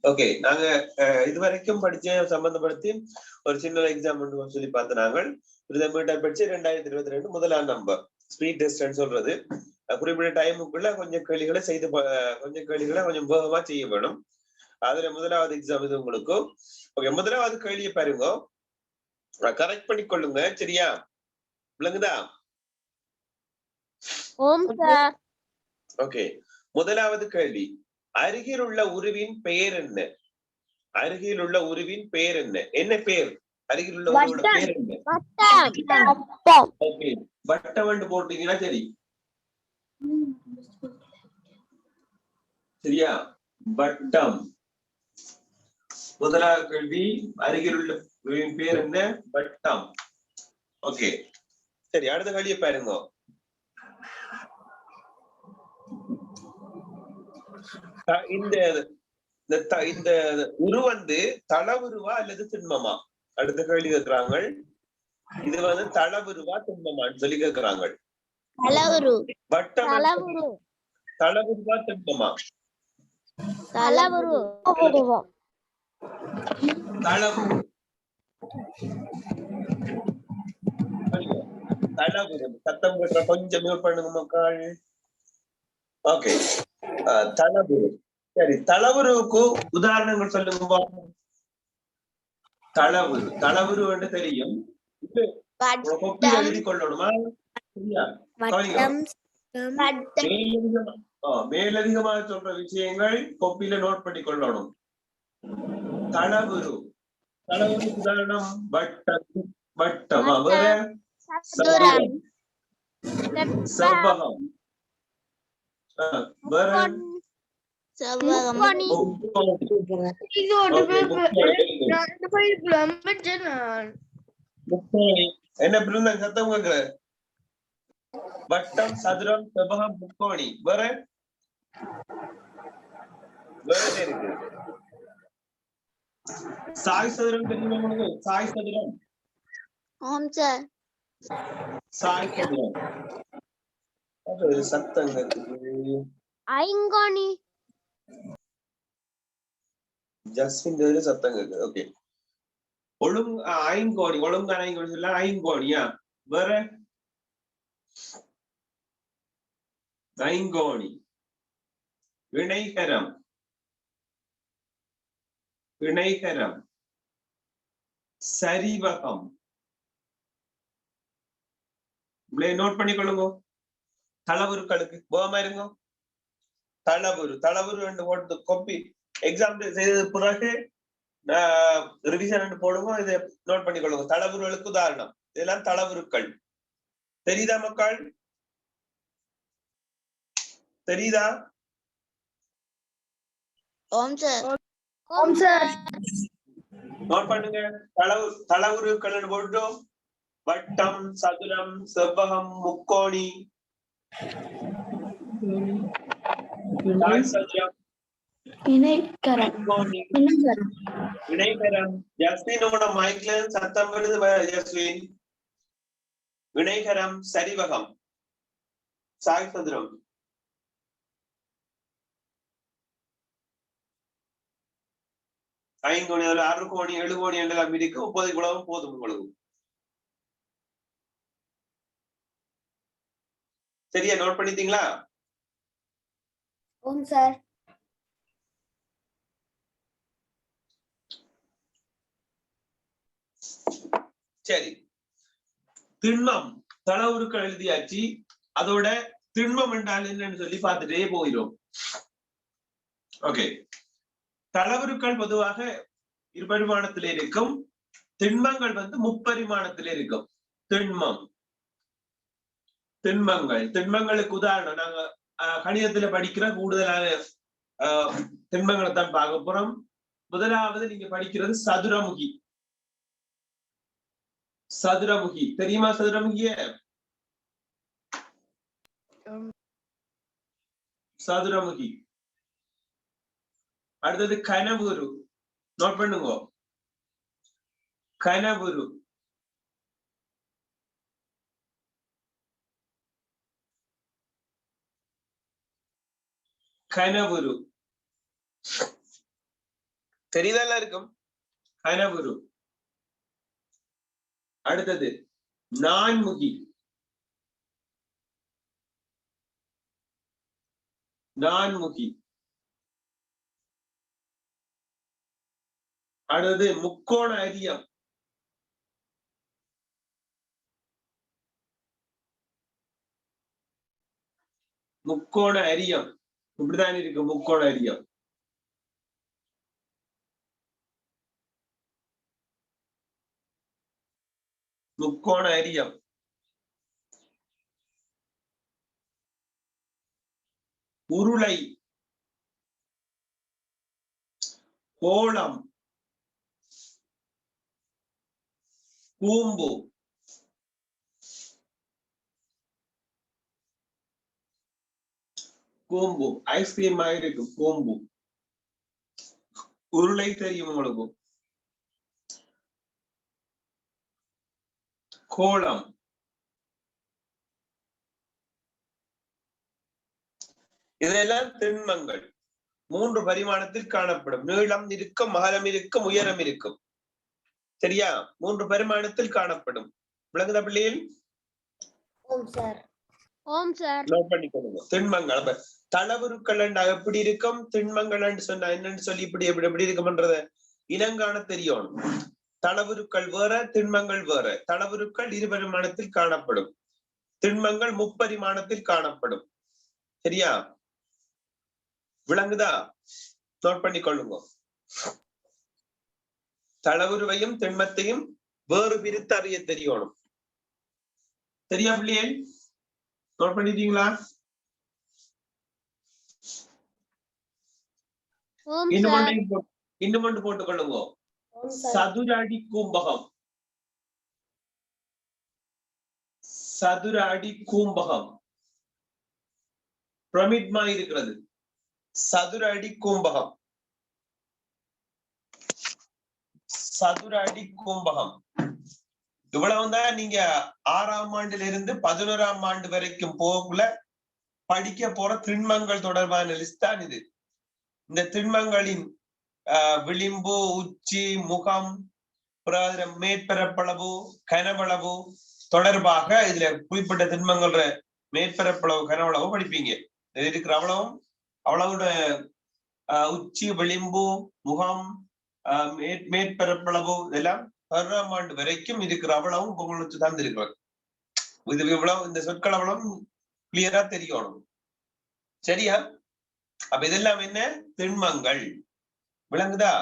Okay, நாங்க இதுவரைக்கும் படிச்ச சம்பந்தப்படுத்தி ஒரு சின்ன எக்ஸாம் சொல்லி பார்த்து நாங்கள் மீட்டர் படிச்சு 2022 முதலாம் நம்பர் ஸ்பீட் டெஸ்ட் சொல்றது. குறிப்பிட்ட டைமுக்குள்ள கொஞ்சம் கேள்விகளை செய்து கொஞ்சம் கேள்விகளை கொஞ்சம் வேகமா செய்ய வேணும். அதுல முதலாவது எக்ஸாம் இது உங்களுக்கு. ஓகே, முதலாவது கேள்வியை பாருங்க, கரெக்ட் பண்ணி கொள்ளுங்க. சரியா? விளங்குதா? ஓகே, முதலாவது கேள்வி, அருகில் உள்ள உருவின் பெயர் என்ன? அருகில் உள்ள உருவின் பெயர் என்ன? என்ன பெயர்? அருகில் உள்ள உருவோட பெயர் என்ன? ஓகே, வட்டம் போட்டீங்கன்னா சரி. சரியா? வட்டம். முதலாவது கேள்வி, அருகில் உள்ள உருவின் பெயர் என்ன? வட்டம். ஓகே, சரி, அடுத்த கேள்வியை பாருங்க. இந்த உரு தளவுருவா அல்லது திண்மமா? அடுத்த கேள்வி கேட்கிறாங்க. இது தளவுருவா திண்மமான்னு சொல்லி கேட்கிறாங்க. வட்டம் தளவுருவா திண்மமா? தளவுரு. தளவுரு சத்தம் கேட்கிற கொஞ்சம் மியூட் பண்ணுங்க மக்கள். ஓகே, தளவுரு. சரி, தளவுருவுக்கு உதாரணங்கள் சொல்லுங்க. தளவுரு என்று தெரியும், எழுதி கொள்ளணுமா? மேலதிகமாக சொல்ற விஷயங்கள் கொப்பில நோட் பண்ணி கொள்ளணும். தளவுரு உதாரணம் வட்டம், வேற செவ்வகம், வேற என்ன பிறந்த சத்தம் கேட்கிற? வட்டம், சதுரம், செவ்வகம், முக்கோணி, வேற இருக்கு. சாய் சதுரம் தெரியுமா? சாய் சதுரம். சாய் சதுரம். அது சத்தம் கேட்குது. ஐங்கோணி. ஜஸ்டின் சத்தம் கேட்குது. ஓகே, ஐங்கோணி, ஒழுங்கான ஐங்கோணி சொல்ல ஐங்கோணியா? வேற ஐங்கோணி. இணைகரம், சரிவகம். நோட் பண்ணிக்கொள்ளுங்க. தளவுருக்களுக்கு போகாம இருங்க. தளவுரு போட்டு கொப்பி எக்ஸாம் செய்த பிறகு ரிவிஷன் போடுங்க. இதை நோட் பண்ணிக்கொள்ளுங்க. தளவுருகளுக்கு உதாரணம் இதெல்லாம் தளவுருக்கள். தெரியுதா மக்கள்? தெரியுதா? நோட் பண்ணுங்க. தளவுருக்கள் போட்டு வட்டம், சதுரம், செவ்வகம், முக்கோணி, இணைகரம். ஜஸ்மினோட மைக்ல சத்தம் வருது. ஜஸ்மின். இணைகரம், சரிவகம், சாய் சதுரம். ஐங்கோணி, 6 கோணி, 7 கோணி என்றெல்லாம் இருக்கு. 30 குளவும் போதும் உங்களுக்கு. சரியா? நோட் பண்ணிட்டீங்களா? சார். சரி, திண்மம் தளவுருக்கள் எழுதியாச்சு. அதோட திண்மம் என்றால் என்னன்னு சொல்லி பார்த்துட்டே போயிடும். ஓகே, தளவுருக்கள் பொதுவாக இருபரிமாணத்தில் இருக்கும். திண்மங்கள் முப்பரிமாணத்தில் இருக்கும். திண்மங்களுக்கு உதாரணம் நாங்க கணிதத்துல படிக்கிற கூடுதலான திண்மங்களை தான் பார்க்க போறோம். முதலாவது நீங்க படிக்கிறது சதுரமுகி. தெரியுமா சதுரமுகிய? சதுரமுகி. அடுத்தது கனவுரு. நோட் பண்ணுங்க. கனவுரு. தெரியுதெல்லாம் இருக்கும். கனவுரு. அடுத்தது நான்முகி. நான்முகி. அடுத்தது முக்கோண அரியம். முக்கோண அரியம் இப்படிதான் இருக்கு. முக்கோண அரியம். முக்கோண அரியம். உருளை. கோளம். கூம்பு. கூம்பு ஐஸ்கிரீம் மாதிரி இருக்கு. கூம்பு. உருளை தெரியும் உங்களுக்கு. கோளம். இதெல்லாம் திண்மங்கள். 3 பரிமாணத்தில் காணப்படும். நீளம் இருக்கும், அகலம் இருக்கும், உயரம் இருக்கும். சரியா? 3 பரிமாணத்தில் காணப்படும். விளங்குதா பிள்ளைகள்? நோட் பண்ணிக்கோங்க. திண்மங்கள். தளவுருக்கள் எப்படி இருக்கும், திண்மங்கள் சொன்னா என்னன்னு சொல்லி இப்படி எப்படி எப்படி இருக்கும்ன்றத இனங்காண தெரியணும். தளவுருக்கள் வேற, திண்மங்கள் வேற. தளவுருக்கள் 2 பரிமாணத்தில் காணப்படும், திண்மங்கள் 3 பரிமாணத்தில் காணப்படும். சரியா? விளங்குதா? நோட் பண்ணிக்கொள்ளுங்க. தளவுருவையும் திண்மத்தையும் வேறு பிரித்து அறிய தெரியணும். சரியா பிள்ளைகள்? நோட் பண்ணிட்டீங்களா? இன்னும் ஒன்று போட்டுக் கொள்ளுங்க. சதுர அடி கூம்பகம். சதுர அடி கூம்பகம் பிரமிட் மாதிரி இருக்கிறது. சதுர அடி கூம்பகம். சதுர அடி கூம்பகம் இவ்வளவுதான். நீங்க 6ஆம் ஆண்டுல இருந்து 11ஆம் ஆண்டு வரைக்கும் போகக்குள்ள படிக்க போற திண்மங்கள் தொடர்பான லிஸ்ட் தான் இது. இந்த திண்மங்களின் விளிம்பு, உச்சி, முகம், மேற்பரப்பளவு, கனவளவு தொடர்பாக இதுல குறிப்பிட்ட திண்மங்கள மேற்பரப்பளவு, கனவளவு படிப்பீங்க. இருக்கிற அவ்வளவோட உச்சி, விளிம்பு, முகம், மேற்பரப்பளவு இதெல்லாம் 11ஆம் ஆண்டு வரைக்கும் இருக்கிற அவ்வளவும் உங்களுக்கு தந்திருக்கிறார். இது இவ்வளவு இந்த சொற்கள் அவ்வளவும் கிளியரா தெரியணும். சரியா? அப்ப இதெல்லாம் என்ன? திண்மங்கள். விளங்குதா?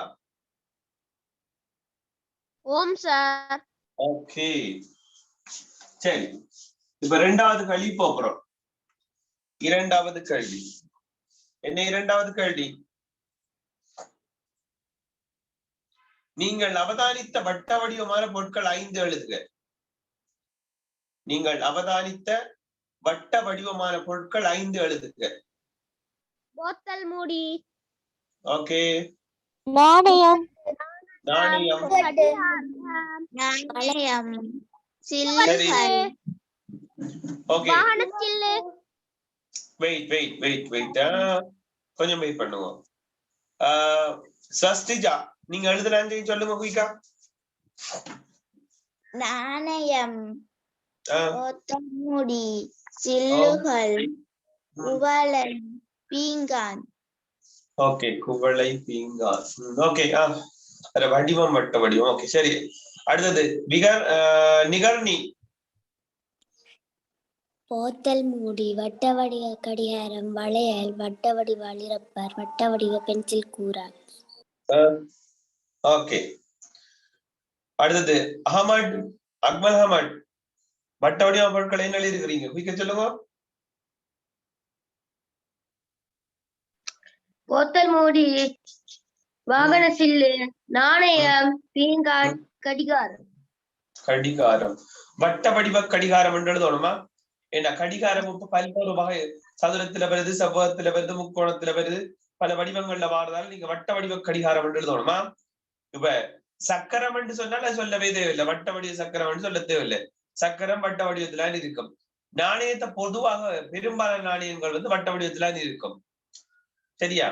ஓம் சார். ஓகே, சரி. இப்ப 2வது கேள்வி போகிறோம். 2வது கேள்வி என்ன? 2வது கேள்வி, நீங்கள் அவதானித்த வட்ட வடிவமான பொருட்கள் 5 எழுதுக. நீங்கள் அவதானித்த வட்ட வடிவமான பொருட்கள் 5 எழுதுக. போத்தல் மூடி. ஓகே. நாணயம். நாணயம். நாணயம். சரி. ஓகே. வாகனச்சில்லு. வெயிட். கொஞ்சம் வெயிட் பண்ணுங்க. சஸ்திஜா, நீங்க எழுதுறாங்க சொல்லுங்க குயிக்கா. நாணயம், போத்தல் மூடி, சில்லுகள், குவளை, பீங்கான். ஓகே, குவளை, பீங்கான். ஓகே. வடிவம், வட்ட வடிவம். ஓகே, சரி. அடுத்தது நிகர்னி. போத்தல் மூடி, வட்ட வடிவ கடிகாரம், வளையல், வட்ட வடிவ அளிரப்பர், வட்ட வடிவ பென்சில் கூரான். ஓகே. அடுத்தது அக்மல் அஹமட், வட்ட வடிவ பொருட்கள் என்ன எழுதிருக்கிறீங்க? குயிக்க சொல்லுங்க. போத்தல் மூடி, வாகன சில்லு, நாணயம், பீங்கான், கடிகாரம். கடிகாரம். வட்ட வடிவ கடிகாரம் என்று எழுதணுமா? ஏன்னா கடிகாரம் இப்ப பல்வேறு வகை, சதுரத்துல வருது, செவ்வகத்துல வருது, முக்கோணத்துல வருது, பல வடிவங்கள்ல வாரதால நீங்க வட்ட வடிவ கடிகாரம் என்று எழுதணுமா? இப்ப சக்கரம் என்று சொன்னால சொல்லவே தேவையில்லை. வட்ட வடிவ சக்கரம் சொல்ல தேவையில்லை. சக்கரம் வட்ட வடிவத்துல இருக்கும். நாணயத்தை பொதுவாக பெரும்பாலான நாணயங்கள் வட்ட வடிவத்துல இருக்கும். சரியா?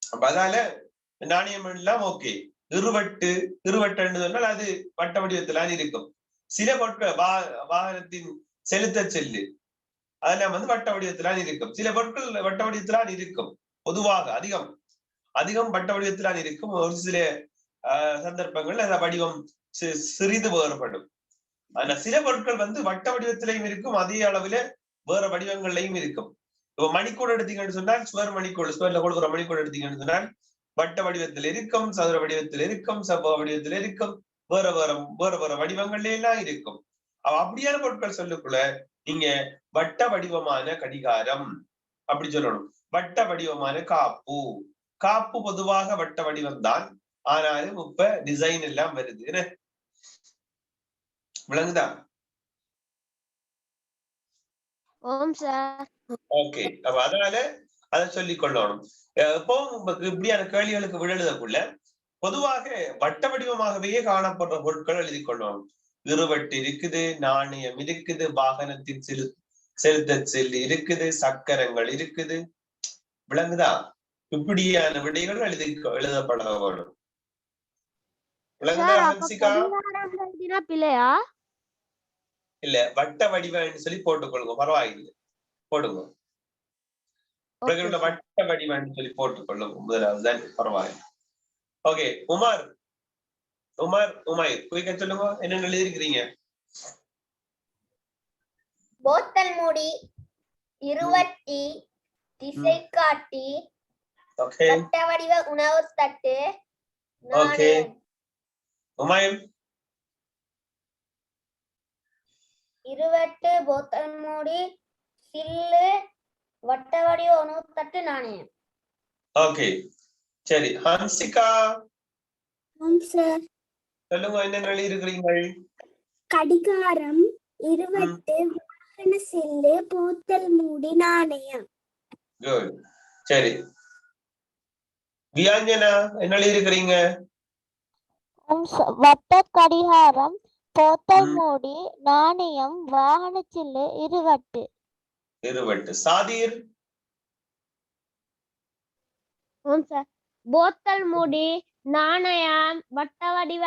அப்ப அதால நாணயம் எல்லாம் ஓகே. இருவட்டுன்னு சொன்னால் அது வட்ட வடிவத்திலான் இருக்கும். சில பொருட்கள் வாகனத்தின் செலுத்த செல்லு அதெல்லாம் வந்து வட்ட வடிவத்திலான் இருக்கும். சில பொருட்கள் வட்ட வடிவத்திலான் இருக்கும். பொதுவாக அதிகம் வட்ட வடிவத்திலான் இருக்கும். ஒரு சில சந்தர்ப்பங்கள் அந்த வடிவம் சிறிது வேறுபடும். ஆனா சில பொருட்கள் வந்து வட்ட வடிவத்திலையும் இருக்கும், அதே அளவுல வேற வடிவங்கள்லையும் இருக்கும். இப்போ மணிக்கூட எடுத்தீங்கன்னு சொன்னால் சுவர்ல கொடுக்குற மணிக்கூட எடுத்தீங்கன்னு சொன்னால் வட்ட வடிவத்தில் இருக்கும், சதுர வடிவத்தில் இருக்கும், செவ்வக வடிவத்தில் இருக்கும், வேற வடிவங்கள்ல எல்லாம் இருக்கும். அப்படியான பொருட்கள் சொல்லுக்குள்ள நீங்க வட்ட வடிவமான கடிகாரம் அப்படி சொல்லணும். வட்ட வடிவமான காப்பு பொதுவாக வட்ட வடிவம் தான், ஆனாலும் இப்ப டிசைன் எல்லாம் வருது. விளங்குதா? ஓகே. அப்ப அதனால அதை சொல்லிக் கொள்ளணும். இப்போ இப்படியான கேள்விகளுக்கு விழுதுக்குள்ள பொதுவாக வட்ட வடிவமாகவே காணப்படுற பொருட்கள் எழுதி கொள்ளணும். இருவட்டு இருக்குது, நாணயம் இருக்குது, வாகனத்தின் செலுத்த செல்லு இருக்குது, சக்கரங்கள் இருக்குது. விளங்குதா? இப்படியான விடைகள் எழுதப்பட வேணும். விளங்குதா ஹன்சிகா? பிள்ளையா இல்ல, வட்ட வடிவம்னு சொல்லி போட்டுக்கொள்ளுங்க, பரவாயில்லை, போடுங்க. வட்ட வடிவம்னு சொல்லி போட்டுக்கொள்ளுங்க முதலாவது, பரவாயில்லை. ஓகே, உமைர் குயிக்க சொல்லுங்க, என்ன எழுதிருக்கிறீங்க? போத்தல் மூடி, இருவட்டி, திசை காட்டி, வட்ட வடிவ உணவு தட்டு, நாணயம். உமைர் இருவட்டு, போத்தல் மூடி, சில்லு, வட்ட வடிவ உணவு தட்டு, நாணயம். ஓகே, சரி. ஹன்சிகா சார் சொல்லுங்க, என்ன எழுதிருக்கிறீர்கள்? கடிகாரம், இருவட்டு, வாகன சில்லு, போத்தல் மூடி, நாணயம். குட். சரி, வியாஞ்சனா என்ன எழுதிருக்கிறீங்க? வட்ட கடிகாரம், போத்தல் மூடி, நாணயம், வாகன சில்லு, இருவட்டு. சாதீர்? போத்தல் மூடி, நாணயம், வட்ட வடிவ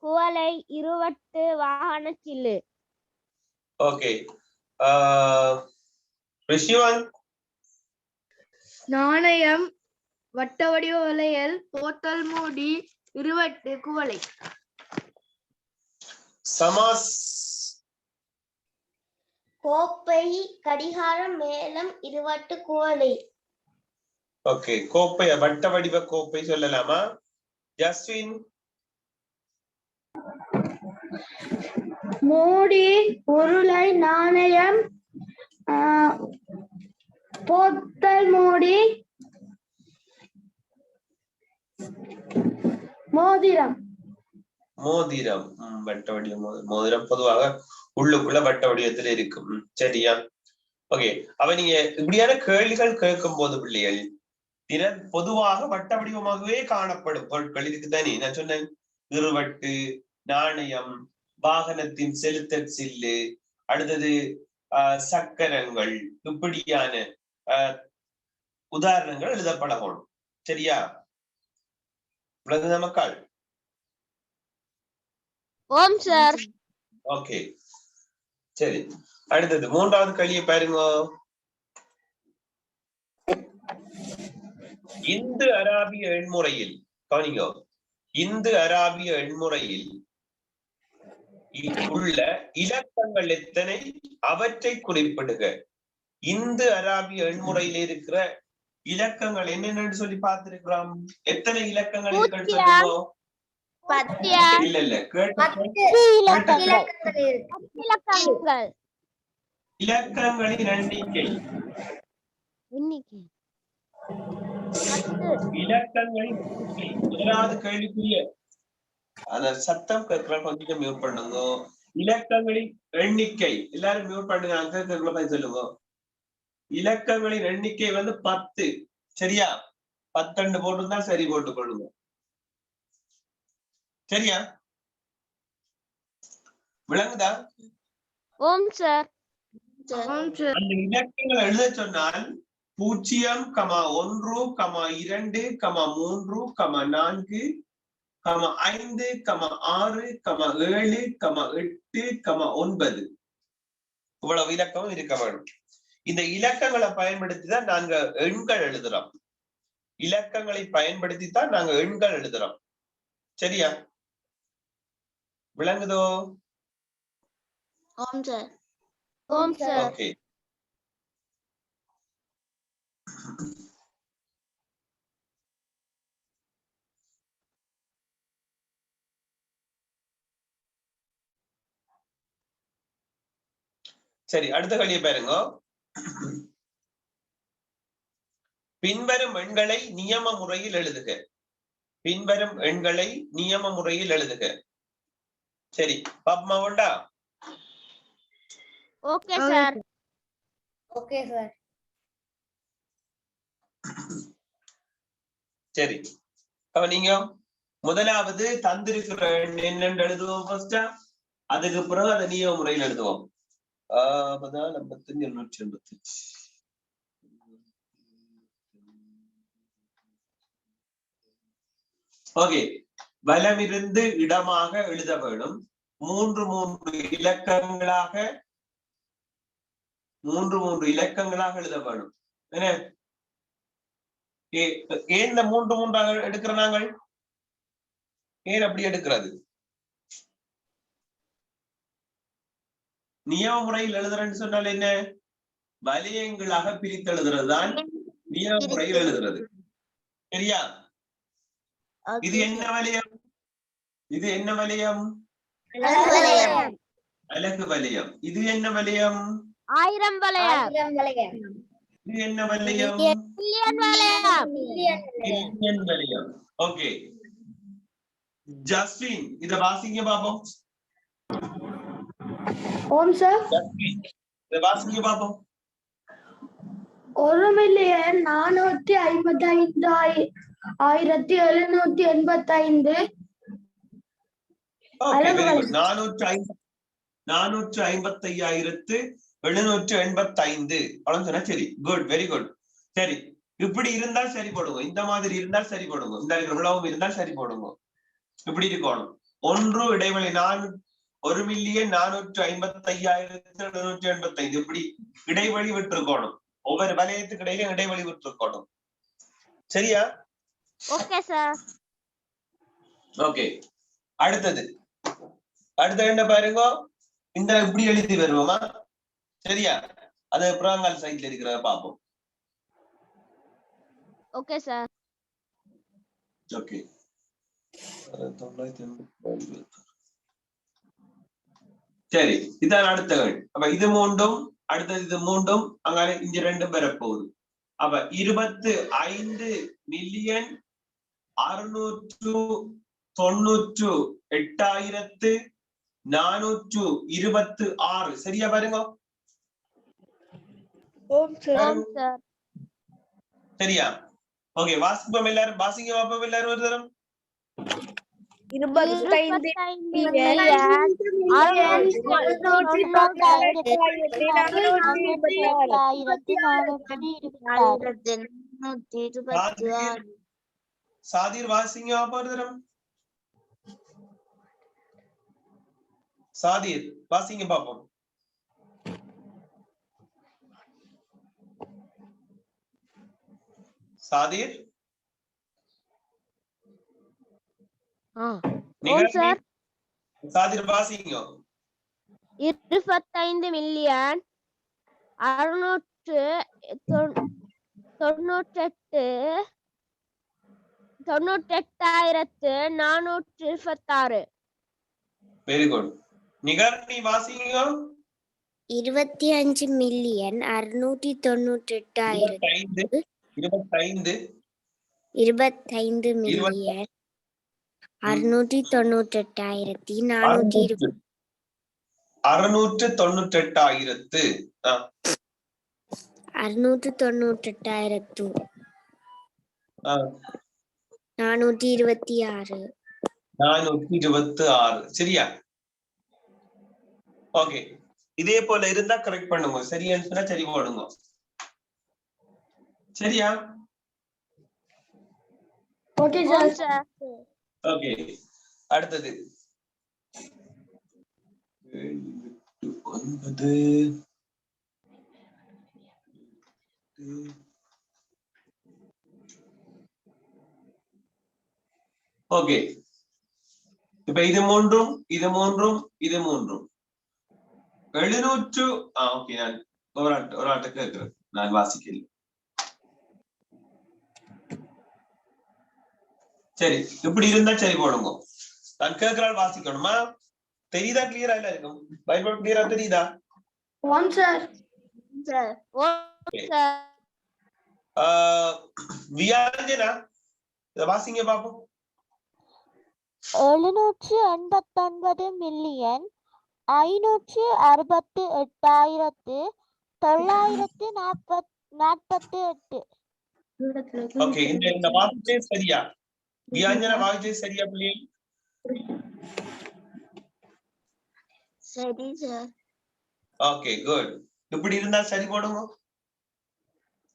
குவளை, இருவட்டு, வாகன சில்லு. ஓகே. ரிஷிவன்? நாணயம், வட்ட வடிவ வளையல், போத்தல் மூடி, இருவட்டு, குவளை. சமாஸ்? கோப்பை, கடிகாரம், மேளம், இருவட்டு, குவளை. ஓகே, கோப்பை, வட்ட வடிவ கோப்பை சொல்லலாமா? ஜஸ்வின்? மூடி, உருளை, நாணயம், போத்தல் மூடி, மோதிரம். வட்ட வடிவ மோதிரம் பொதுவாக உள்ளுக்குள்ள வட்ட வடிவத்தில் இருக்கும். சரியா? ஓகே. அப்ப நீங்க இப்படியான கேள்விகள் கேட்கும் போது பிள்ளைகள் பொதுவாக வட்ட வடிவமாகவே காணப்படும் பொருட்கள் இருக்குதானே நான் சொன்னேன். இருவட்டு, நாணயம், வாகனத்தின் செலுத்த சில்லு, அடுத்தது சக்கரங்கள், இப்படியான உதாரணங்கள் எழுதப்படணும். சரியா? மக்கள்? சார். ஓகே, சரி. அடுத்தது மூன்றாவது கேள்வியை பாருங்க. இந்து அராபிய எண்முறையில் கவனிங்க, இந்து அராபிய எண்முறையில் உள்ள இலக்கங்கள் எத்தனை, அவற்றை குறிப்பிடுக. இந்து அராபிய எண்முறையில் இருக்கிற இலக்கங்கள் என்னென்னு சொல்லி பார்த்திருக்கிறோம். எத்தனை இலக்கங்கள் இருக்குன்னு சொல்லுங்க. இல்ல இலக்கங்களின் எண்ணிக்கை. இலக்கங்களின் முதலாவது கேள்விக்குரிய அந்த சத்தம் கேட்கிற கொஞ்சம் மியூட் பண்ணுங்க. இலக்கங்களின் எண்ணிக்கை எல்லாரும் மியூட் பண்ணுங்க. சொல்லுங்க. இலக்கங்களின் எண்ணிக்கை வந்து 10. சரியா? 10 போட்டுருந்தா சரி போட்டுக் கொள்ளுங்க. சரியா? விளங்குதா? சார். அந்த இலக்கங்களை எழுத சொன்னால் 0, 1, 2, 3, 4, 5, 6, 7, 8, 9 இவ்வளவு இலக்கம் இருக்க வேண்டும். இந்த இலக்கங்களை பயன்படுத்தி தான் நாங்க எண்கள் எழுதுறோம். இலக்கங்களை பயன்படுத்தி தான் நாங்க எண்கள் எழுதுறோம். சரியா? விளங்குதோ? ஓம் சார். ஓகே. சரி, அடுத்த கேள்வியை பாருங்க. பின்வரும் எண்களை நியம முறையில் எழுதுக. பின்வரும் எண்களை நியம முறையில் எழுதுக. சரி, பாப்பமா உண்டா? Okay sir. Okay sir. சரி, அப்ப நீங்க முதலாவது தந்திருக்கிற எண் என்னென்று எழுதுவோம் ஃபர்ஸ்டா. அதுக்கு பிறகு அதை நியம முறையில் எழுதுவோம். 55 ஓகே. வலமிருந்து இடமாக எழுத வேணும். 3 இலக்கங்களாக எழுத வேணும். என்ன ஏன் இந்த 3 எடுக்கிற நாங்கள்? ஏன் அப்படி எடுக்கிறது? நியம முறையில் எழுதுறேன்னு சொன்னால் என்ன? வலயங்களாக பிரித்து எழுதுறது தான் நியம முறையில் எழுதுறது. சரியா? இது என்ன வலயம்? இது என்ன வலயம்? அலகு வலயம். இது என்ன வலயம்? 1000 வலயம். இது என்ன வலயம்? மில்லியன் வலயம். ஓகே. ஜஸ்டின் இத வாசிங்க பாப்போம். ஓம் சார். ஜஸ்டின் இத வாசிங்க பாப்போம். 1,455,785 455,785 சொன்னா சரி. Good, very good. சரி, இப்படி இருந்தால் சரி போடுங்க. இந்த மாதிரி இருந்தால் சரி போடுங்க. இந்த இவ்வளவும் இருந்தால் சரி போடுங்க. இப்படி இருக்கணும். 1 இடைவெளி 1,455,785 இப்படி இடைவெளி விட்டுருக்கணும். ஒவ்வொரு வலயத்துக்கு இடையிலும் இடைவெளி விட்டுருக்கணும். சரியா? Okay sir. ஓகே. அடுத்தது என்ன பாருங்க. இந்த இப்படி எழுதி வருவோமா? சரியா? அது புறாங்கால் சைட்ல இருக்கிறத பாப்போம். Okay sir. ஓகே. சரி, இதான் அடுத்த எண். அப்ப இது 3, அடுத்தது இது 3, அங்க இங்க 2 வரப்போகுது. அப்ப 25,698,426 சரியா பாருங்க. ஓம் சார். சரியா? ஓகே. வாசிப்போம் எல்லாரும். வாசிங்க பாப்போம் எல்லாரும் ஒரு தரம். 25,698,426 சாதிர் வாசிங்க பாப்போம் ஒரு தரம். சாதிர் வாசிங்க பாப்போம். சாதிர். சாதிர் வாசிங்க. 25,698,426 வெரி குட். நிகர் நீ வாசிங்க. 25,698,426 426 சரியா? ஓகே. இதே போல இருந்தா கரெக்ட் பண்ணுங்க. சரியா சொன்னா சரி போடுங்க. சரியா? Okay sir. ஓகே, அடுத்தது 7, 8, 9. ஓகே, இப்ப இது மூன்றும் இது மூன்றும் இது மூன்றும் 700. ஓகே, நான் ஒரு ஆட்ட கேட்கிறேன், நான் வாசிக்கிறேன். சரி, இப்படி இருந்தா சரி போடுங்க. நான் கேட்கிறாள் வாசிக்கணுமா? தெரியுதா? கிளியரா இல்ல இருக்கும்? பைபிள் கிளியரா தெரியுதா? வியாஞ்சனா இத வாசிங்க பாப்போம். 768,948. ஓகே, இந்த வாசிச்சே சரியா? வியாஞ்சனா வாசிச்சே சரியா பிள்ளை? சரி சார். Okay, good. இப்படி இருந்தா சரி போடுங்க.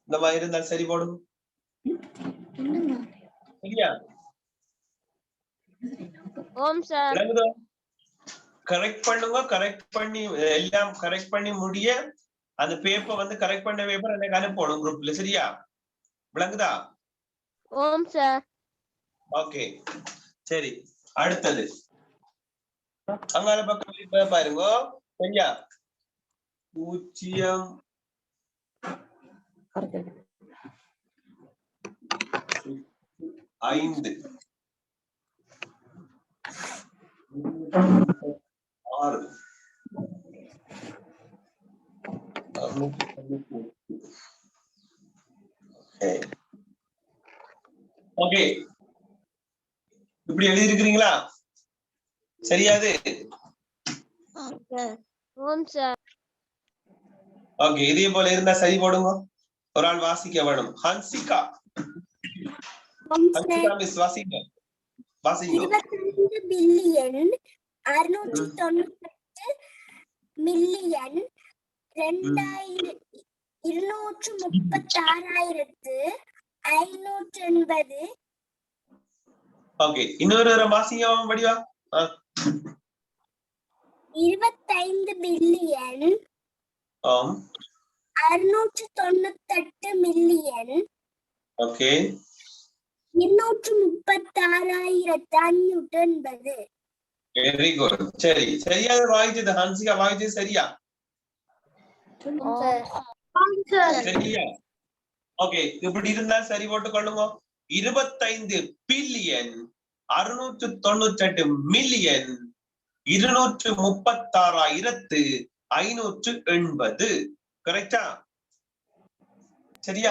இந்த மாதிரி இருந்தா சரி போடுங்க. சரியா? ஓம் சார். கரெக்ட் பண்ணுங்க. கரெக்ட் பண்ணி எல்லாம் கரெக்ட் பண்ணி முடிய அந்த பேப்பர் வந்து கரெக்ட் பண்ண பேப்பர் எனக்கு அனுப்பணும் குரூப்ல. சரியா? விளங்குதா? ஓம் சார். ஓகே, சரி. அடுத்தது அங்கால பக்கம் பாருங்க. சரியா? 0 5 6 ஓகே, இப்படி எழுதி இருக்கிறீங்களா? சரியாது? ஓம் சார். ஓகே, இதே போல இருந்தா சரி போடுங்க. ஒரு ஆள் வாசிக்க வேணும். ஹன்சிகா மிஸ் வாசிங்க. 25 பில்லியன் 698 மில்லியன் 236,580. ஓகே, இன்னொரு வாசிங்க வடிவா. 25 billion 698 million okay 236,580. Very good. சரி, சரியா வாசிச்சது ஹன்சிகா வாசிச்சது சரியா? சரியா? ஓகே, இப்படி இருந்தா சரி போட்டு கொள்ளுங்க. 25 பில்லியன் 698 மில்லியன் 236,580. கரெக்டா? சரியா?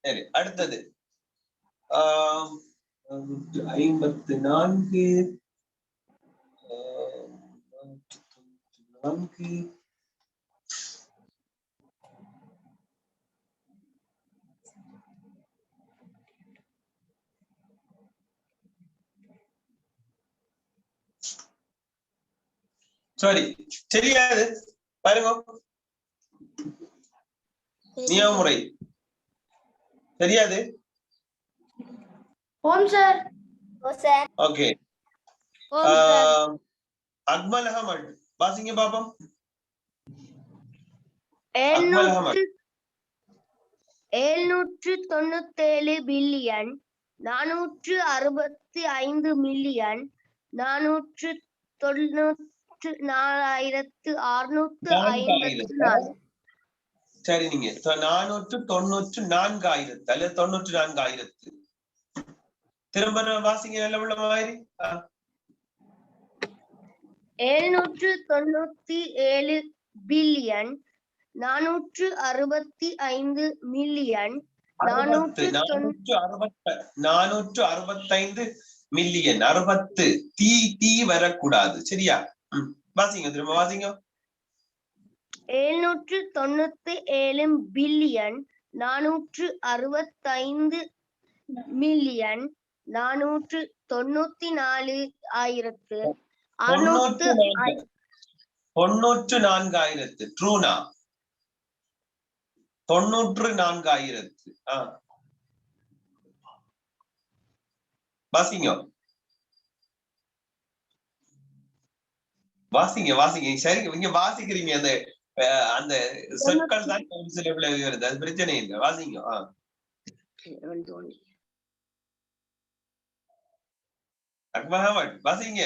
சரி, அடுத்தது 54 சாரி, சரியாது பாருங்க. நியமுறை தெரியாது? ஓகே, அக்மல் அஹமத் வாசிங்க பாப்போம். Akmal Ahmad 797 billion 465 million 494,654. சரி, நீங்க 494,000 அல்லது 94,000 திரும்ப வாசிங்க நல்ல உள்ள மாதிரி. 797 பில்லியன் 465 மில்லியன் 465 மில்லியன் 60 தீ வரக்கூடாது. சரியா? வாசிங்க, திரும்ப வாசிங்க. 797 பில்லியன் 465 மில்லியன் 494,600. 94,000 ட்ரூனா? 94,000 வாசிங்க வாசிங்க வாசிங்க சரி நீங்க வாசிக்கிறீங்க அந்த அந்த சொற்கள் தான் சில வருது அது பிரச்சனை இல்லை வாசிங்க அக்மஹமட் வாசிங்க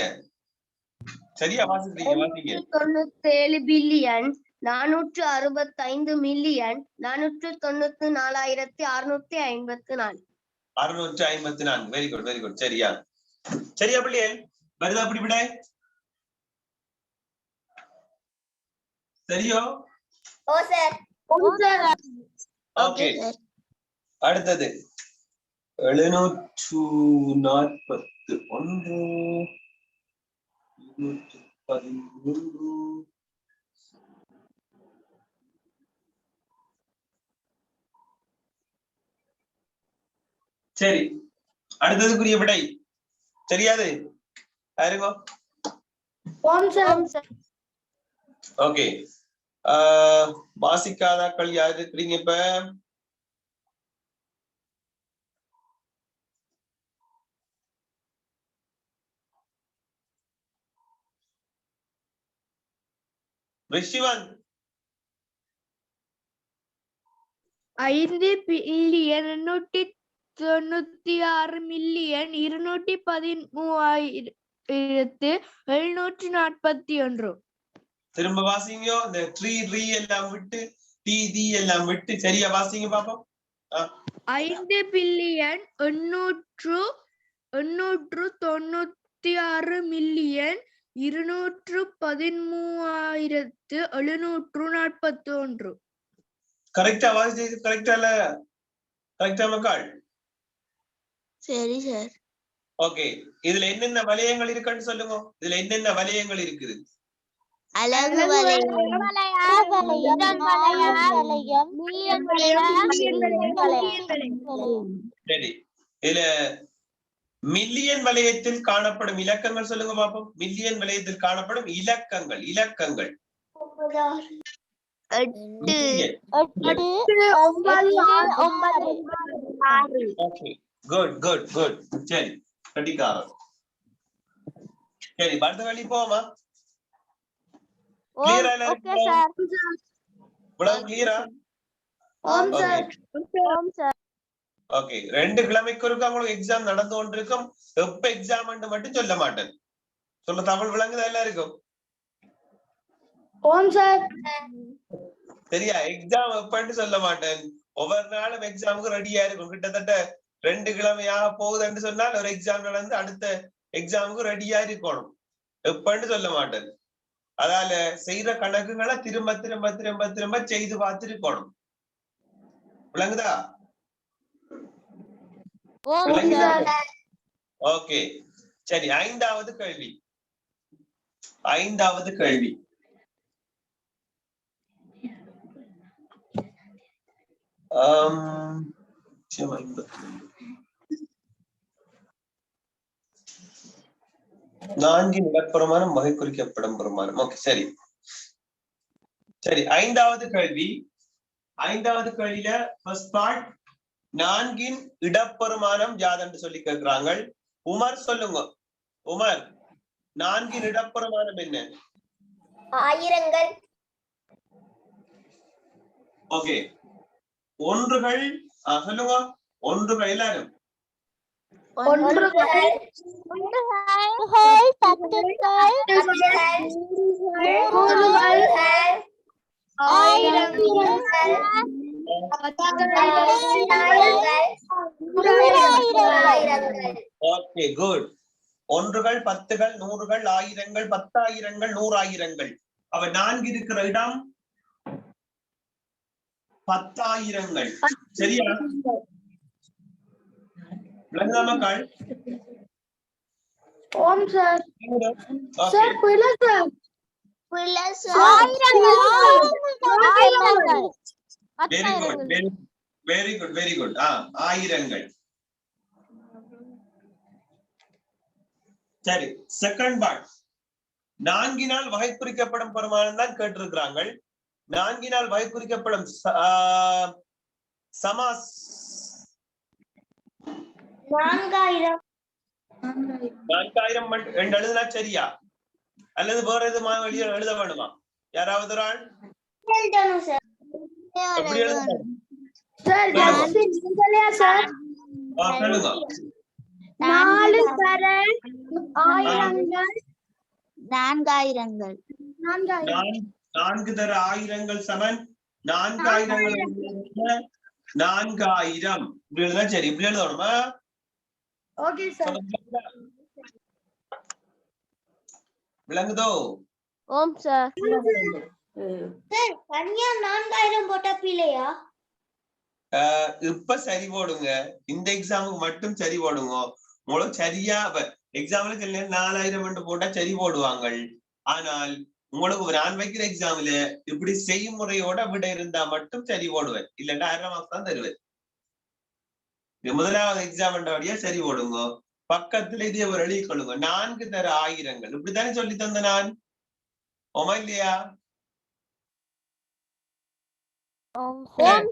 சரியா வாசிக்கிறீங்க வாசிங்க 97 billion 465 million 494,654 654 very good very good சரியா சரியா பிள்ளைகள் வருதா அப்படி விட சரியோ ஓ சார் ஓகே அடுத்தது 741 213 சரி அடுத்ததுக்குரிய விடை தெரியாது யாருங்க ஓகே வாசிக்காதாக்கள் யாரு இருக்கிறீங்க இப்ப ரிஷிவன் 5 பில்லியன் 896 மில்லியன் 213,741. திரும்ப வாசிங்க இந்த ட்ரீ ரீ எல்லாம் விட்டு டி தி எல்லாம் விட்டு சரியா வாசிங்க பாப்போம் 5 பில்லியன் 896 மில்லியன் 213,741. கரெக்டா வாசி கரெக்டா இல்ல கரெக்டா மக்கள் சரி சார் ஓகே இதுல என்னென்ன வளையங்கள் இருக்குன்னு சொல்லுங்க இதுல என்னென்ன வளையங்கள் இருக்குது அழகு வளையம் சரி இதுல மில்லியன் வளையத்தில் காணப்படும் இலக்கங்கள் சொல்லுங்க பாப்போம் மில்லியன் வளையத்தில் காணப்படும் இலக்கங்கள் இலக்கங்கள் 8 குட் குட் குட் சரி கடிகாரம் சரி அடுத்த வழி போமா கிளியரா இவ்வளவு கிளியரா ஓகே 2 கிழமைக்கு ஒருக்கா உங்களுக்கு எக்ஸாம் நடந்து கொண்டிருக்கும் எப்ப எக்ஸாம் மட்டும் சொல்ல மாட்டேன் சொல்ல தமிழ் விளங்குதா எல்லாருக்கும் சரியா எக்ஸாம் எப்பன்னு சொல்ல மாட்டேன் ஒவ்வொரு நாளும் எக்ஸாமுக்கு ரெடியா இருக்கும் கிட்டத்தட்ட 2 கிழமையாக போகுதுன்னு சொன்னால் ஒரு எக்ஸாம் நடந்து அடுத்த எக்ஸாமுக்கு ரெடியா இருக்கணும் எப்பன்னு சொல்ல மாட்டேன் அதால செய்யற கணக்குகளை திரும்ப திரும்ப திரும்ப திரும்ப செய்து பார்த்திருக்கணும் விளங்குதா ஓகே சரி ஐந்தாவது கேள்வி நான்கின் இடப்புறமானம் வகை குறிக்கப்படும் பெருமானம் ஓகே சரி சரி ஐந்தாவது கேள்வியில ஃபர்ஸ்ட் பார்ட் நான்கின் இடப்பெருமானம் யாதென்று சொல்லி கேட்கிறாங்க உமர் சொல்லுங்க உமர் நான்கின் இடப்பெருமானம் என்ன ஆயிரங்கள் ஓகே ஒன்றுகள் சொல்லுங்க ஒன்றுகள் எல்லாரும் ஓகே குட் ஒன்றுகள் பத்துகள் நூறுகள் ஆயிரங்கள் பத்தாயிரங்கள் நூறாயிரங்கள் அவ நான்கு இருக்கிற இடம் பத்தாயிரங்கள் சரியா மக்கள் ஓம் சார் சார் வெரி குட் ஆயிரங்கள் சரி செகண்ட் பார்ட் நான்கினால் வகை குறிக்கப்படும் பெருமானம் தான் கேட்டிருக்கிறாங்க நான்கினால் வகை குறிக்கப்படும் சமாஸ் 4000 4000 என்று எழுதினா சரியா அல்லது வேற எது வழியா எழுத வேணுமா? யாராவது ஒரு ஆள் எழுதணும் சார். எப்படி எழுதணும்? சார் சார் சொல்லுங்க. 4 தர ஆயிரங்கள் 4000 4 தர ஆயிரங்கள் சமன் 4000 4000 இப்படி எழுதினா சரி. இப்படி எழுதணுமா? Okay sir. விளங்குதோ? ஓம் சார். சார் தனியா 4000 போட்டா பிள்ளையா? இப்ப சரி போடுங்க. இந்த எக்ஸாமுக்கு மட்டும் சரி போடுங்க. உங்களுக்கு சரியா எக்ஸாம்ல 4000 போட்டா சரி போடுவாங்க. ஆனால் உங்களுக்கு நான் வைக்கிற எக்ஸாம்ல இப்படி செய்முறையோட விட இருந்தா மட்டும் சரி போடுவேன். இல்லன்னா 1/2 மார்க் தான் தருவேன். முதலாவது எக்ஸாம் வழியா சரி போடுங்க. பக்கத்துல இதே ஒரு எழுதி கொள்ளுங்க. 4 தர ஆயிரங்கள் இப்படித்தானே சொல்லி தந்த நான். ஓமா இல்லையா? ஓம்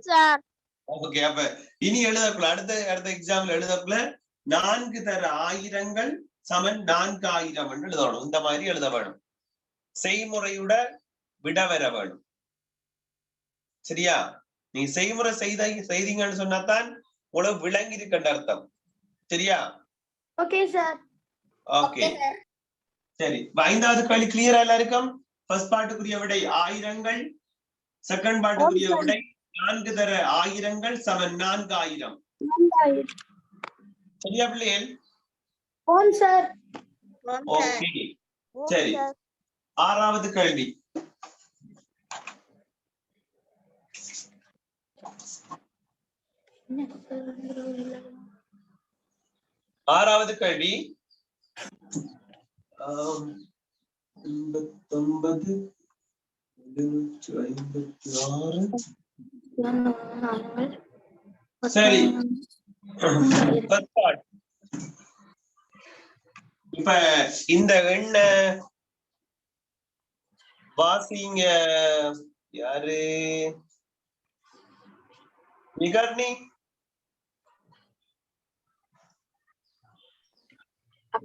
சார். ஓகே. அப்ப இனி எழுதக்குள்ள அடுத்த எக்ஸாம்ல எழுதக்குள்ள 4 தர ஆயிரங்கள் சமன் 4000 என்று எழுதணும். இந்த மாதிரி எழுத வேணும். செய்முறையோட விட வர வேணும். சரியா? நீ செய்முறை செய்தீங்கன்னு சொன்னாதான் உனக்கு விளங்கி இருக்கின்ற அர்த்தம். சரியா? Okay sir. ஓகே சரி. 5வது கேள்வி கிளியரா எல்லாருக்கும்? ஃபர்ஸ்ட் பார்ட்டுக்குரிய விடை ஆயிரங்கள், செகண்ட் பார்ட்டுக்குரிய விடை 4 தர ஆயிரங்கள் சமன் 4000. சரியா பிள்ளைகள்? ஓம் சார். ஓகே சரி. 6வது கேள்வி. ஆறாவது கேள்வி 89 756 சரி. இப்ப இந்த எண்ண வாசிங்க. யாரு? நிகர்னி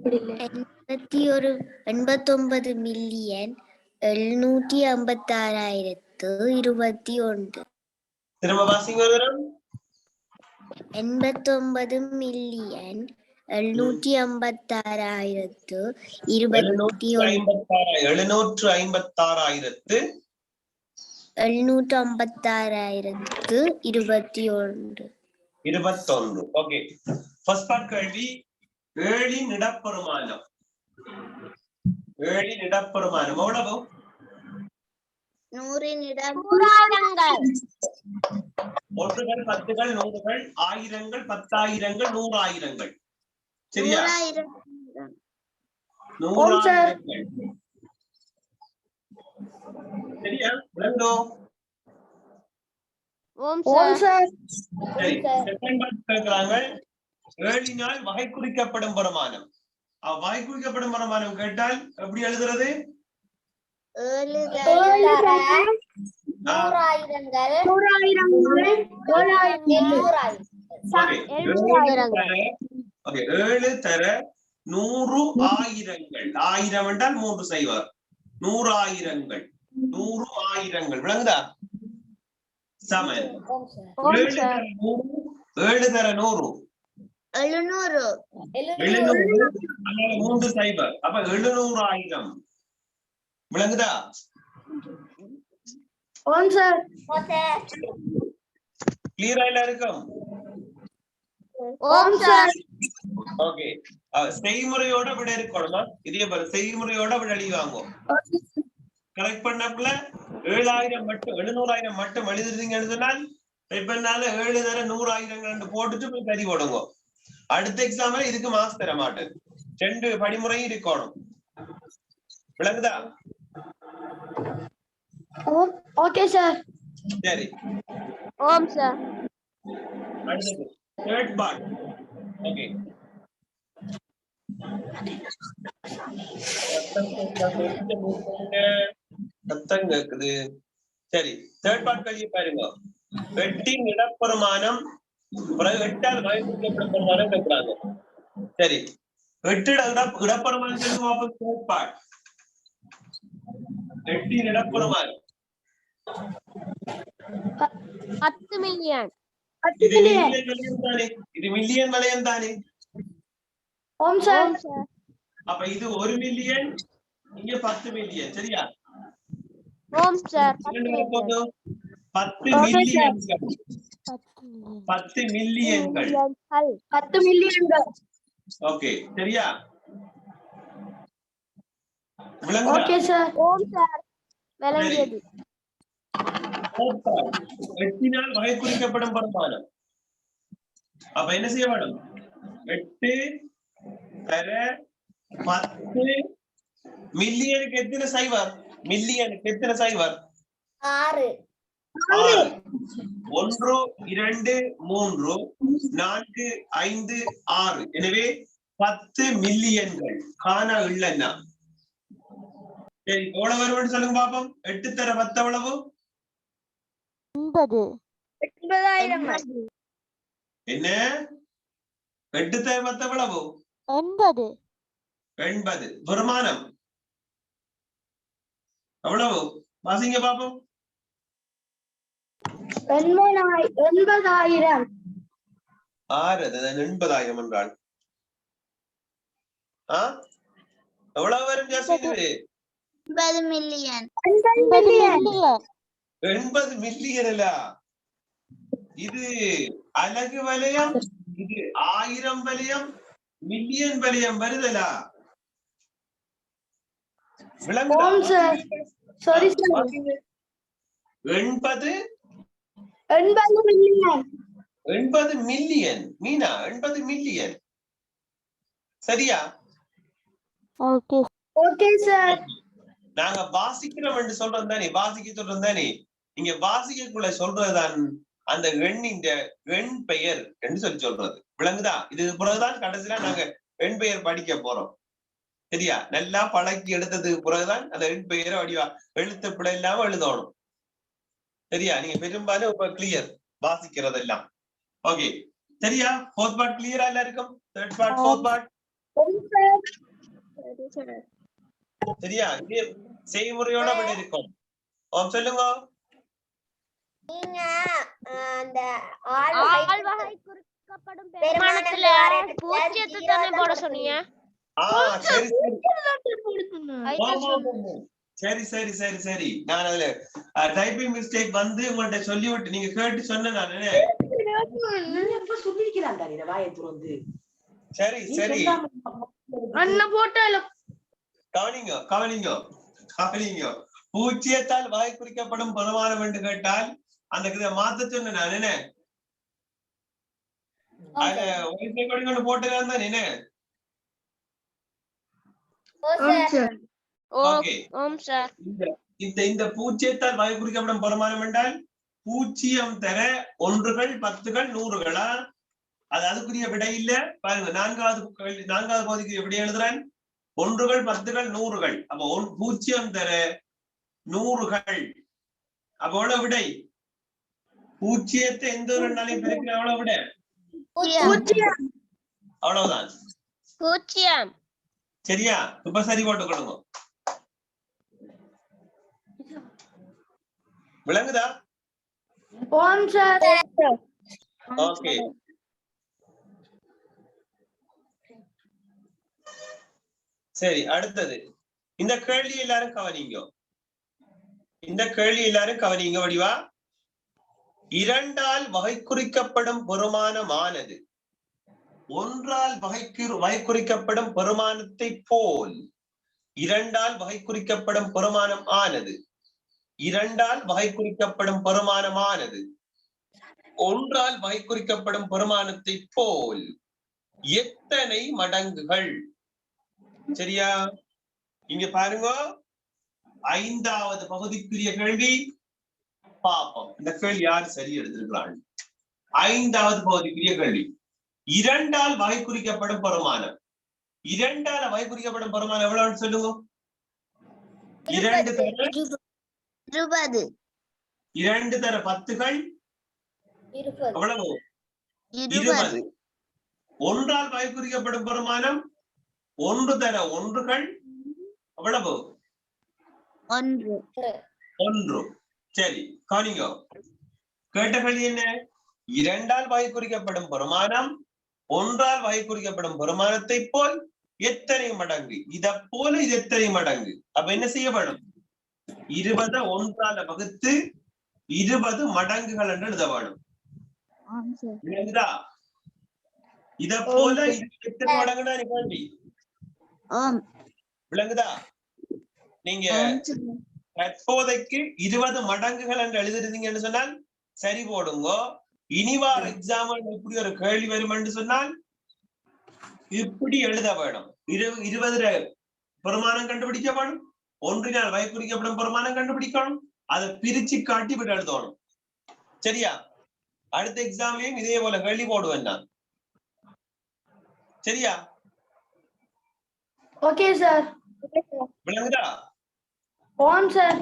89,756,21. திரும்ப வாசிங்க ஒரு தரம். 89,756,21. 756,21. ஓகே. ஃபர்ஸ்ட் பார்ட் கேள்வி ஏழின் இடப்பெருமானம். ஏழின் இடப்பெருமானம் எவ்வளவு? 100 ஒன்றுகள், பத்துகள், நூறுகள், ஆயிரங்கள், 10,000கள், 100,000கள். சரியா? 100,000கள். சரியா? விளங்குதோ? ஓம் சார். சரி. செகண்ட் பார்ட் கேக்குறாங்க. ஏழினால் வகை குறிக்கப்படும் பெருமானம். வகை குறிக்கப்படும் பெருமானம் கேட்டால் எப்படி எழுதுறது? 7 தர 7 தர 100 ஆயிரங்கள். 1000 என்றால் 3 சைவர். 100 ஆயிரங்கள். 100 ஆயிரங்கள். விளங்குதா? சமன் 7 தர 100 700 3 சைவர். அப்ப 700,000. விளங்குதா? ஓம் சார். கிளியரா எல்லாருக்கும்? ஓம் சார். ஓகே. செய்முறையோட விட இருக்கணுமா? இதே பாரு, செய்முறையோட விட எழுதிவாங்க. கரெக்ட் பண்ணக்குள்ள 7,000 மட்டும் 700,000 மட்டும் எழுதுறீங்கன்னு சொன்னால் இப்ப 7 தர 100,000 போட்டுட்டு போய் சரி போடுங்க. அடுத்த எக்ஸாம்ல இதுக்கு மார்க்ஸ் தர மாட்டேன். 2 படிமுறையும் இருக்கணும். விளங்குதா? Okay sir. சரி. ஓம் சார். அடுத்தது தேர்ட் பார்ட். ஓகே. சத்தம் கேக்குது. சரி, தேர்ட் பார்ட் கேள்வி பாருங்க. 8 இடப்பெருமானம் பிறகு 8ஆல் வகைப்படுத்தப்படும் பெருமானம் கேட்கிறாங்க. சரி, 8 இடப்பெருமானம் சொல்லுங்க பாப்போம். தேர்ட் பார்ட் 8 இடப்பெருமானம் 10 மில்லியன். இது மில்லியன் வளையம் தானே? இது மில்லியன் வளையம் தானே? ஓம் சார். அப்ப இது 1 மில்லியன், இங்க 10 மில்லியன். சரியா? ஓம் சார். 10 மில்லியன்கள் 10 மில்லியன்கள். 10 மில்லியன்கள். ஓகே, சரியா? Okay sir. ஓம் சார். விளங்கியது. 8ஆல் வகை குறிக்கப்படும் பெருமானம். அப்ப என்ன செய்ய வேணும்? 8 தர 10 மில்லியனுக்கு எத்தனை சைவர்? மில்லியனுக்கு எத்தனை சைவர்? 6. 6. 1 2 3 4 5 6. எனவே 10 மில்லியன்கள். காணா இல்லன்னா சரி, எவ்வளவு வரும்னு சொல்லுங்க பாப்போம். 8 தர 10 எவ்வளவு? 80. 80,000. என்ன? 8 தர 10 எவ்வளவு? 80. 80. பெருமானம் எவ்வளவு? வாசிங்க பாப்போம். 80,000. 6 80,000 என்றால் எவ்வளவு வரும் ஜாஸ்மின்? 80 மில்லியன். 80 மில்லியன் இல்ல, இது அலகு வலயம், இது 1000 வலயம், மில்லியன் வலயம் வருதலா? ஓம் sir. Sorry sir. 80 million. 80 million மீனா, 80 மில்லியன். சரியா? ஓகே. Okay sir. நாங்க வாசிக்கிறோம் என்று சொல்றோம் தானே, வாசிக்க சொல்றோம் தானே. இங்க வாசிக்கக்குள்ள சொல்றதுதான் அந்த எண்ணின் எண் பெயர் என்று சொல்றது. விளங்குதா? இது பிறகுதான் கடைசியில நாங்க எண் பெயர் படிக்க போறோம். சரியா? நல்லா பழக்கி எடுத்ததுக்கு பிறகுதான் அந்த எண் பெயரை வடிவா எழுத்து பிழை இல்லாம எழுதணும். சரியா? நீங்க பெரும்பாலும் இப்ப கிளியர் வாசிக்கிறதெல்லாம். ஓகே, சரியா? ஃபோர்த் பார்ட் கிளியரா எல்லாருக்கும்? தேர்ட் பார்ட், ஃபோர்த் பார்ட் சரியா? இது செய்முறையோட விட இருக்கும். சொல்லுங்க. நீங்க அந்த ஆள் வகை குறிக்கப்படும் பெருமானத்துல பூஜ்ஜியத்தை தானே போட சொன்னீங்க? சரி சரி சரி சரி சரி, நான் அதுல டைப்பிங் மிஸ்டேக் வந்து உங்கள்ட்ட சொல்லிவிட்டு நீங்க கேட்டு சொன்ன நானு. சரி சரி, கவனிங்க கவனிங்க கவனிங்க. பூஜ்ஜியத்தால் வகை குறிக்கப்படும் பெருமானம் என்று கேட்டால் அந்த இதை மாத்த சொன்ன நான் என்ன கொண்டு போட்டுதான் தான் என்ன. இந்த பூஜ்ஜியத்தால் வகை குறிக்கப்படும் பெருமானம் என்றால் பூஜ்ஜியம் தர 1கள் 10கள் 100களா? அது அதுக்குரிய விடை இல்ல. பாருங்க, நான்காவது பகுதிக்கு எப்படி எழுதுறேன்? 1கள் 10கள் 100கள். அப்ப பூஜ்ஜியம் தர 100கள். அப்ப எவ்வளவு விடை? பூஜ்ஜியத்தை எந்த ஒரு நாளையும் பெருக்கிற எவ்வளவு விட? அவ்வளவுதான். பூஜ்ஜியம். சரியா? இப்ப சரி போட்டு கொடுங்க. விளங்குதா? ஓகே, சரி. அடுத்தது இந்த கேள்வி எல்லாரும் கவனிங்க. இந்த கேள்வி எல்லாரும் கவனிங்க வடிவா. 2ஆல் வகை குறிக்கப்படும் பெருமானமானது 1ஆல் வகை குறிக்கப்படும் பெருமானத்தை போல் 2ஆல் வகை குறிக்கப்படும் பெருமானம் ஆனது 2ஆல் வகை குறிக்கப்படும் பெருமானமானது 1ஆல் வகை குறிக்கப்படும் பெருமானத்தை போல் எத்தனை மடங்குகள்? சரியா? இங்க பாருங்க, 5வது பகுதிக்குரிய கேள்வி பாப்போம். இந்த கேள்வி யார் சரி எடுத்திருக்கிறாங்க? 5வது பகுதிக்குரிய கேள்வி. 2ஆல் வகை குறிக்கப்படும் பெருமானம். 2ஆல் வகை குறிக்கப்படும் பெருமானம் எவ்வளவுன்னு சொல்லுங்க. 2 தர 20. 2 தர 10கள் எவ்வளவு 20 ஒன்றால் வகைக்குறிக்கப்படும் பெருமானம் 1 தர 1கள் எவ்வளவு 1 சரி கவனிங்க கேட்ட கேள்வி என்ன 2ஆல் வகைக்குறிக்கப்படும் பெருமானம் 1ஆல் வகைக்குறிக்கப்படும் பெருமானத்தை போல் எத்தனை மடங்கு இத போல இது எத்தனை மடங்கு அப்ப என்ன செய்யப்படும் 20 1ஆல வகுத்து 20 மடங்குகள் என்று எழுத வேணும் விளங்குதா இத போல இது எத்தனை மடங்குனா கேள்வி விளங்குதா நீங்க தற்போதைக்கு 20 மடங்குகள் என்று எழுதிருந்தீங்கன்னு சொன்னால் சரி போடுங்க இனிவார எக்ஸாம்பிள் இப்படி ஒரு கேள்வி வரும் என்று சொன்னால் இப்படி எழுத வேணும் 20 பெருமானம் கண்டுபிடிக்க வேணும் 1ஆல் வகைக்குறிக்கப்படும் பெருமானம் கண்டுபிடிக்கணும் அதை பிரிச்சு காட்டி விட்டு எழுதணும் சரியா அடுத்த எக்ஸாம்லயும் இதே போல கேள்வி போடுவேன் நான் சரியா ஓகே சார் விளங்குதா ஓம் சார்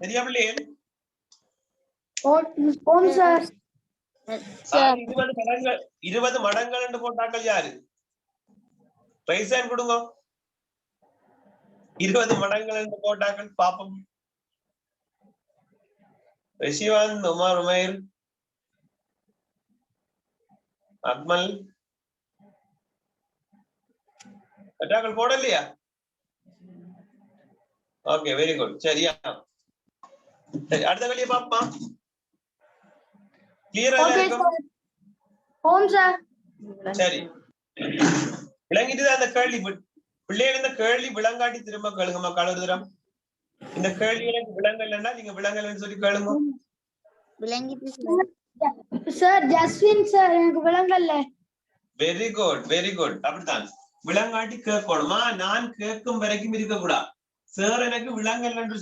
சரியா பிள்ளையே ஓம் சார் 20 மடங்கள் என்று போட்டாக்கள் யாரு ரைஸ் ஹேண்ட் கொடுங்க 20 மடங்கள் என்று போட்டாக்கள் பாப்போம் ரிஷிவான் உமர் உமைர் அக்மல் பட்டாக்கள் போடலையா ஓகே வெரி குட் சரியா சரி அடுத்த வெளியே பாப்பா கிளியரா இருக்கும் ஓம் சார் சரி விளங்கிட்டு அந்த கேள்வி பிள்ளைகள் இந்த கேள்வி விளங்காட்டி திரும்ப கேளுங்கம்மா கலருதுரம் இந்த கேள்வி எனக்கு விளங்கலைன்னா நீங்க விளங்கலன்னு சொல்லி கேளுங்க சார் ஜஸ்வின் சார் எனக்கு விளங்கல வெரி குட் அப்படித்தான் விளங்காட்டி கேட்கணுமா நான் கேட்கும் வரைக்கும் இருக்க கூடாது சார் எனக்கு விளங்கலன்னு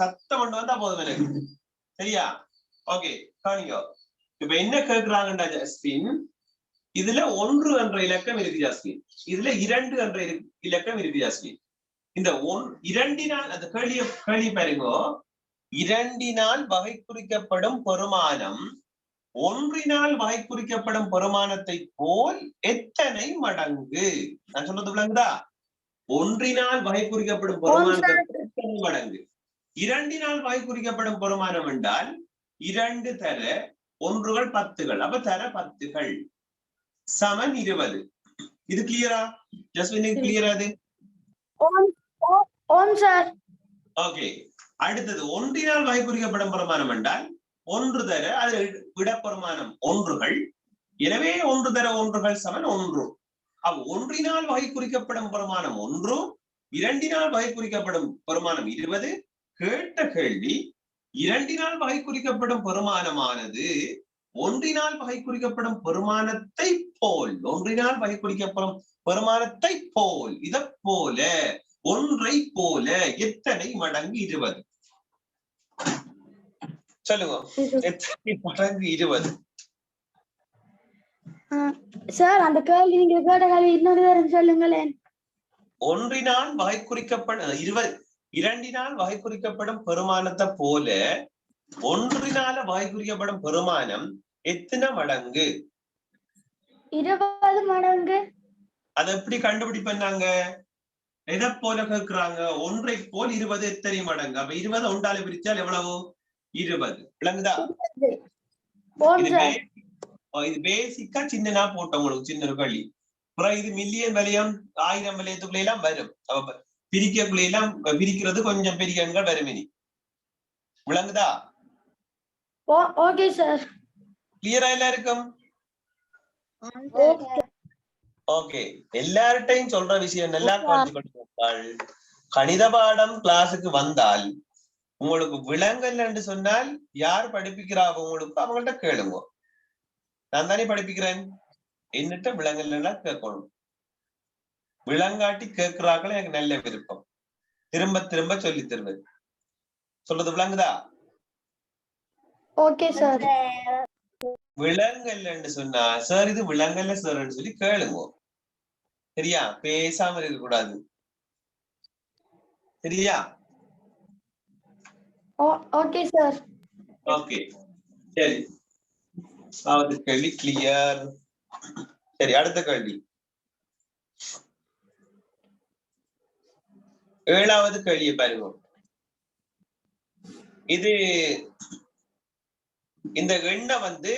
சத்தம் கொண்டு வந்தா போதும் எனக்கு சரியா ஓகே கவனிங்க இப்ப என்ன கேட்கிறாங்கடா ஜஸ்வின் இதுல 1 என்ற இலக்கம் இருக்கு ஜஸ்வின் இதுல 2 என்ற இலக்கம் இருக்கு ஜஸ்வின் இந்த 2னால் அந்த கேள்வி பாருங்க 2னால் வகைக்குறிக்கப்படும் பெருமானம் 1னால் வகைக்குறிக்கப்படும் பெருமானத்தை போல் எத்தனை மடங்கு நான் சொல்றது விளங்குதா 1னால் வகைக்குறிக்கப்படும் பெருமானத்தை எத்தனை மடங்கு 2னால் வகைக்குறிக்கப்படும் பெருமானம் என்றால் 2 தர 1கள் 10கள் அப்ப தர 10கள் சமன் 20 இது கிளியரா ஜஸ்வின் கிளியரா அது ஓம் சார் ஓகே அடுத்தது 1னால் வகைக்குறிக்கப்படும் பெருமானம் என்றால் 1 தர அது விடப்பெருமானம் 1கள் எனவே 1 தர 1கள் சமன் 1 அவ் 1னால் வகைக்குறிக்கப்படும் பெருமானம் 1 2னால் வகைக்குறிக்கப்படும் பெருமானம் 20 கேட்ட கேள்வி 2னால் வகைக்குறிக்கப்படும் பெருமானமானது 1னால் வகைக்குறிக்கப்படும் பெருமானத்தை போல் 1னால் வகைக்குறிக்கப்படும் பெருமானத்தை போல் இத போல 1ஐ போல எத்தனை மடங்கு 20 சொல்லுங்க எத்தனை மடங்கு 20 சார் அந்த கேள்வி நீங்க கேட்ட கேள்வி இன்னொரு தரம் சொல்லுங்களேன் 1னால் வகைக்குறிக்கப்படும் 2னால் வகைக்குறிக்கப்படும் பெருமானத்தை போல 1னால வகைக்குறிக்கப்படும் பெருமானம் எத்தனை மடங்கு 20 மடங்கு அதை எப்படி கண்டுபிடிப்பாங்க எதை போல கேட்கிறாங்க 1ஐ போல் 20 எத்தனை மடங்கு அப்ப 20 1ஆல பிரிச்சால் எவ்வளவு 20 விளங்குதா இது பேசிக்கா சின்னனா போட்டோம் உங்களுக்கு சின்ன ஒரு கேள்வி அப்புறம் இது மில்லியன் விலையம் 1000 விலையத்துக்குள்ள எல்லாம் வரும் பிரிக்கக்குள்ள எல்லாம் பிரிக்கிறது கொஞ்சம் பெரிய எண்கள் வரும் இனி விளங்குதா ஓகே சார் கிளியரா எல்லாருக்கும் ஓகே எல்லார்ட்டையும் சொல்ற விஷயம் நல்லா கணித பாடம் கிளாஸுக்கு வந்தால் உங்களுக்கு விளங்கல் என்று சொன்னால் யார் படிப்பிக்கிறாங்க உங்களுக்கு அவங்கள்ட்ட கேளுங்க நான் தானே படிப்பிக்கிறேன் என்னட்ட விளங்கல்னா கேட்கணும் விளங்காட்டி கேட்கிறாங்களே எனக்கு நல்ல விருப்பம் திரும்ப திரும்ப சொல்லி தருவது சொல்றது விளங்குதா ஓகே சார் விளங்கல்ன்னு சொன்னா சார் இது விளங்கல்ல சார்ன்னு சொல்லி கேளுங்க சரியா பேசாம இருக்க கூடாது சரியா ஓகே சார். ஓகே சரி, அதாவது கேள்வி கிளியர். சரி, அடுத்த கேள்வி. 7வது கேள்வியை பாருங்க. இது இந்த எண்ணை வந்து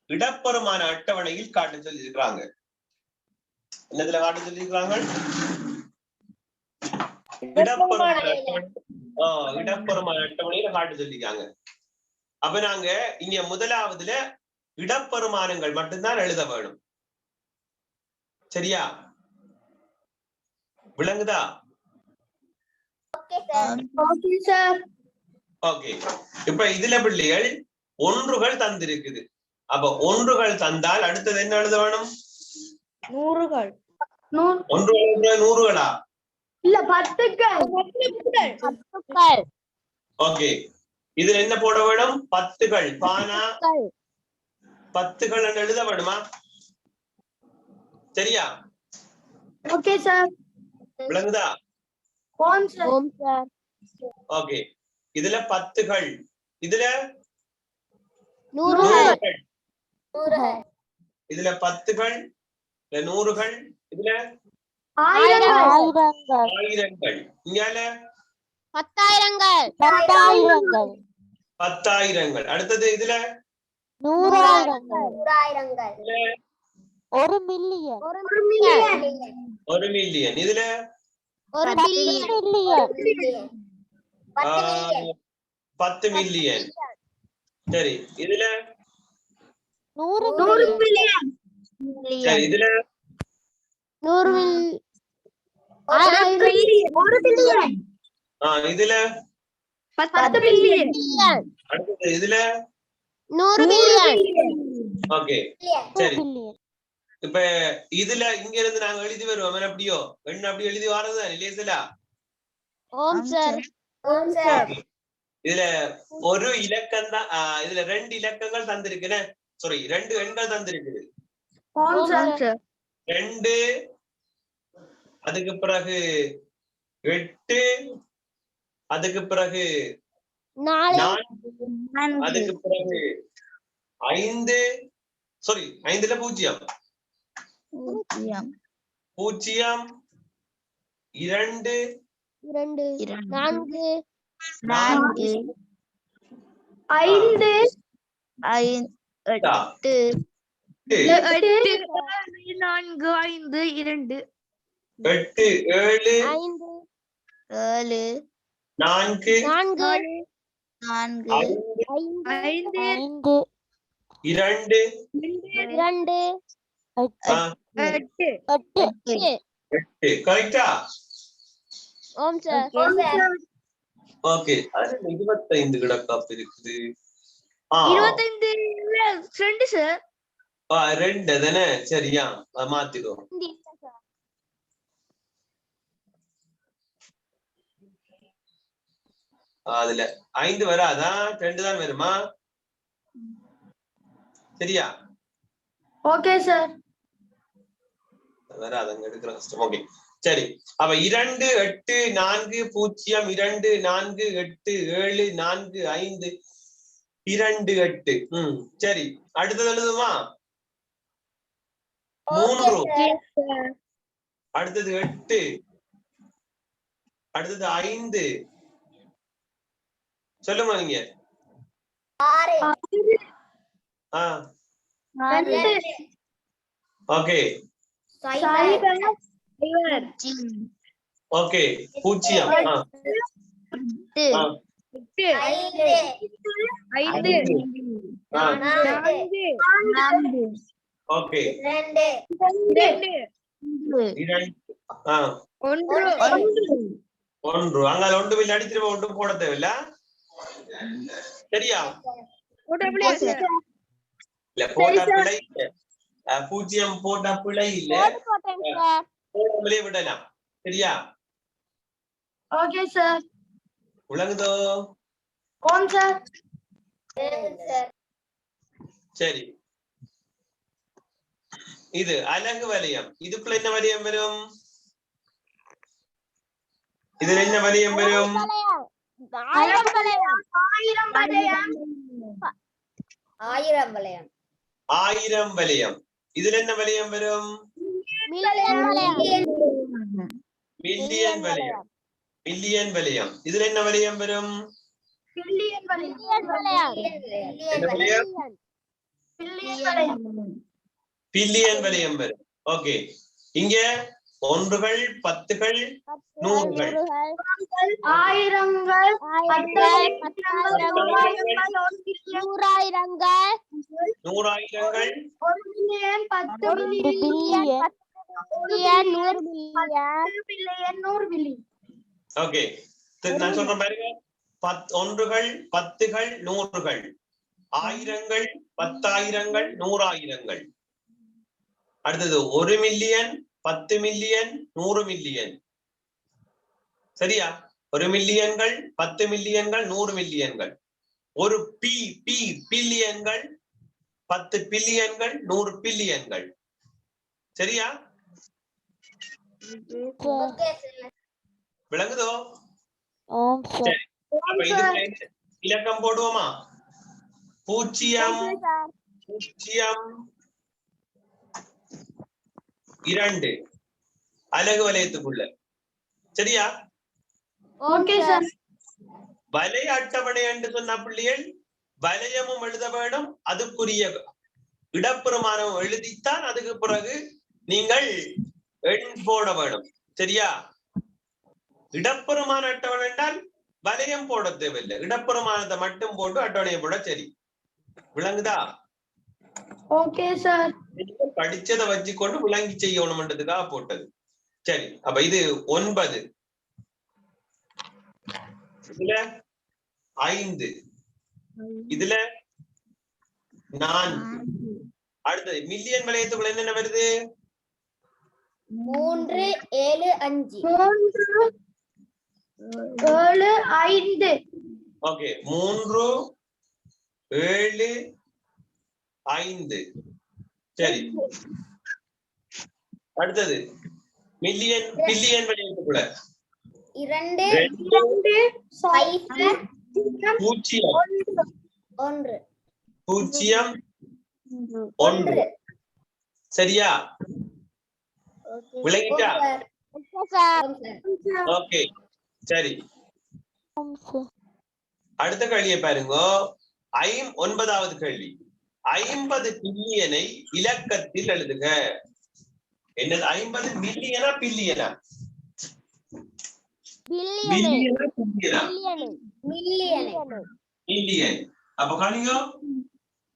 இடப்பெருமான அட்டவணையில் காட்ட சொல்லி இருக்கிறாங்க. என்னதுல காட்ட சொல்லி இருக்கிறாங்க? இடப்பெருமான அட்டவணையில காட்ட சொல்லிருக்காங்க. அப்ப நாங்க இங்க முதலாவதுல இடப்பெருமானங்கள் மட்டும்தான் எழுத வேணும். சரியா? விளங்குதா? Okay sir. ஓகே, இப்ப இதுல பிள்ளைகள் ஒன்றுகள் தந்திருக்குது. அப்ப ஒன்றுகள் தந்தால் அடுத்தது என்ன எழுத வேணும்? நூறுகள். ஒன்றுகள் நூறுகளா? இல்ல, 10கள். ஓகே, இதுல என்ன போட வேணும்? 10கள். பானா 10கள் என்று எழுத வேணுமா? சரியா? Okay sir. விளங்குதா? ஓம் சார். ஓகே, இதுல 10கள், இதுல நூறுகள். இதுல 10கள், இதுல நூறுகள், இதுல ஆயிரங்கள், இங்கால 10,000கள். 10,000கள். அடுத்தது இதுல 100,000 1 மில்லியன். 1 மில்லியன். இதுல 1 பில்லியன். 10 மில்லியன். சரி, இதுல 100 மில்லியன். சரி, இதுல 100 பில்லியன். இதுல 10 பில்லியன். அடுத்தது இதுல 100 மில்லியன். ஓகே சரி. இப்ப இதுல இங்க இருந்து நாங்க எழுதி வருவோம். அப்படியோ என்ன அப்படி எழுதி வரதுதான் இல்லையா? ஓம் சார். இதுல ஒரு இலக்கம் தான், இதுல 2 இலக்கங்கள் தந்திருக்குன்னு, சாரி 2 எண்கள் தந்திருக்குது. ஓம் சார். 2, அதுக்கு பிறகு 8, அதுக்கு பிறகு 4, அதுக்கு பிறகு 5, சாரி 5ல 0, 0, 2, 4, 5, 8, 8, 4, 5, 2. 8, 7, 4, 5, 2, 8. கரெக்டா? ஓம் சார். ஓகே, அது 25 கிடக்காப்பு இருக்குது. 25 2 சார். 2 தானே? சரியா, மாத்திடுவோம். அதுல 5 வராதா? 2 தான் வருமா? சரியா? Okay sir. வராதங்க, எடுக்கிற கஷ்டம். ஓகே சரி. அப்ப 2, 8, 4, 0, 2, 4, 8, 7, 4, 5, 2, 8. சரி, அடுத்தது எழுதுமா? 3, அடுத்தது 8, அடுத்தது 5. சொல்லுமா நீங்க? 6, ஓகே ஓகே 0, 5, 4, ஓகே 2, 1. அங்கால ஒன்று பில் அடிச்சிருப்ப ஒன்றும் போட தேவையில்ல. சரியா? இல்ல போட்டா பிழை இல்ல, 0 போட்டா பிழை இல்ல, போடாமலே விடலாம். சரியா? Okay sir. விளங்குதோ? ஓம் சார். சரி, இது அலகு வலயம். இதுக்குள்ள என்ன வலயம் வரும்? இதுல என்ன வலயம் வரும்? ஆயிரம் வளையம். ஆயிரம் வளையம். ஆயிரம் வளையம். ஆயிரம் வலயம். இதுல என்ன வலயம் வரும்? மில்லியன் வளையம். மில்லியன் வலயம். மில்லியன் வலயம். இதுல என்ன வலயம் வரும்? பில்லியன் வளையம். மில்லியன் வளையம். என்ன வலயம்? பில்லியன் வளையம். பில்லியன் வலயம் வரும். ஓகே, இங்க ஒன்றுகள், பத்துகள், நூறுகள். ஆயிரங்கள், நூறாயிரங்கள், நூறாயிரங்கள், ஒரு million, 10 million, billion, 100 million, billion, 100 million. Okay, நான் சொல்றேன் பாருங்க. ஒன்றுகள், பத்துகள், நூறுகள், ஆயிரங்கள், பத்தாயிரங்கள், நூறாயிரங்கள். அடுத்தது 1 மில்லியன், 10 மில்லியன், 100 மில்லியன். சரியா? 1 மில்லியன்கள், 10 மில்லியன்கள், 100 மில்லியன்கள். ஒரு பில்லியன்கள், 10 பில்லியன்கள், 100 பில்லியன்கள். சரியா? விளங்குதோ? சரி, அப்ப இதுக்கு இலக்கம் போடுவோமா? 0, 0, 2 அலகு வலயத்துக்குள்ள. சரியா? Okay sir. வலய அட்டவணை என்று சொன்ன பிள்ளைகள் வலயமும் எழுத வேணும், அதுக்குரிய இடப்பெருமானம் எழுதித்தான் அதுக்கு பிறகு நீங்கள் எண் போட வேணும். சரியா? இடப்பெருமான அட்டவணை என்றால் வலயம் போட தேவையில்லை, இடப்பெருமானத்தை மட்டும் போட்டு அட்டவணையை போட. சரி, விளங்குதா? Okay sir. படிச்சதை வச்சுக்கொண்டு விளங்கி செய்யணும்ன்றதுக்காக போட்டது. சரி, அப்ப இது 9, இதுல 5, இதுல 4. அடுத்தது மில்லியன் வலயத்துக்குள்ள என்னென்ன வருது? 3, 7, 5. 3, 7, 5. ஓகே, 3, 7, 5. சரி, அடுத்தது மில்லியன் பில்லியன் வலயத்துக்குள்ள 2, 2, 5, 0, 1. 0, 1. சரியா? விளங்கிட்டா? ஓகே, சரி. அடுத்த கேள்வியை பாருங்க. 9வது கேள்வி. 50 பில்லியனை இலக்கத்தில் எழுதுக. என்னது? 50 மில்லியனா பில்லியனா? மில்லியனா பில்லியனா? மில்லியன். அப்ப காணிங்க,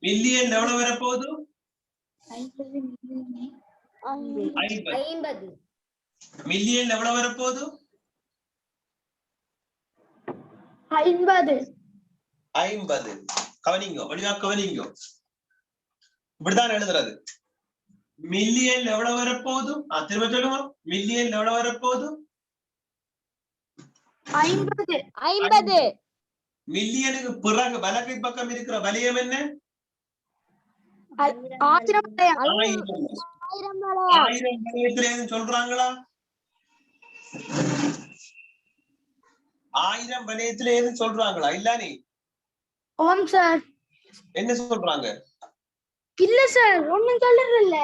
மில்லியன் எவ்வளவு வரப்போகுது? 50. மில்லியன் எவ்வளவு வரப்போகுது? 50. 50. கவனிங்க, வடிவா கவனிங்க. இப்படிதான் எழுதுறது. மில்லியன் எவ்வளவு வரப்போகுது? திரும்ப சொல்லுங்க. மில்லியன் எவ்வளவு வரப்போகுது? 50. மில்லியனுக்கு பிறகு வலகை பக்கம் இருக்கிற வலயம் என்ன? 1000 வளையம். 1000 வலயத்துல எதுவும் சொல்றாங்களா? 1000 வலயத்துல எதுவும் சொல்றாங்களா? இல்லானே. ஓம் சார். என்ன சொல்றாங்க? இல்ல சார், ஒண்ணும் சொல்லறது இல்ல.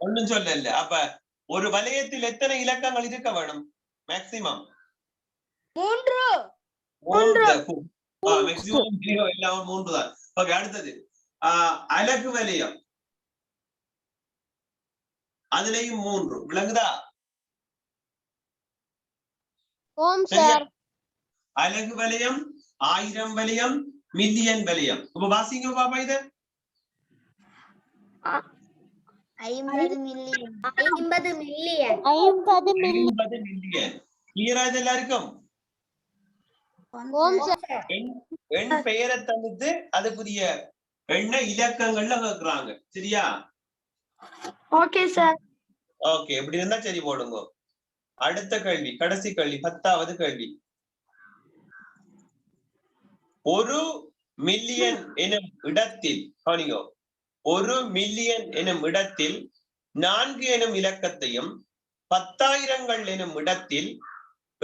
ஒண்ணும் சொல்ல இல்ல. அப்ப ஒரு வலயத்தில் எத்தனை இலக்கங்கள் இருக்க வேணும்? மேக்சிமம் 3. 3. மேக்சிமம் 0 எல்லாம் 3 தான். ஓகே, அடுத்தது அலகு வலயம். அதுலயும் 3. விளங்குதா? ஓம் சார். அலகு வலயம், 1000 வலயம், மில்லியன் வலயம். இப்ப வாசிங்க பாப்பா இத. 50 மில்லியன். 50 மில்லியன். 50 மில்லியன். 50 மில்லியன். கிளியரா இது எல்லாருக்கும்? ஓம் சார். எண் பெயரை தந்துட்டு அதுக்குரிய எண்ண இலக்கங்கள்ல கேக்குறாங்க. சரியா? Okay sir. ஓகே, இப்படி இருந்தா சரி போடுங்க. அடுத்த கேள்வி, கடைசி கேள்வி, 10வது கேள்வி. 1 மில்லியன் எனும் இடத்தில், கவனிங்க, 1 மில்லியன் எனும் இடத்தில் 4 எனும் இலக்கத்தையும் 10,000 எனும் இடத்தில்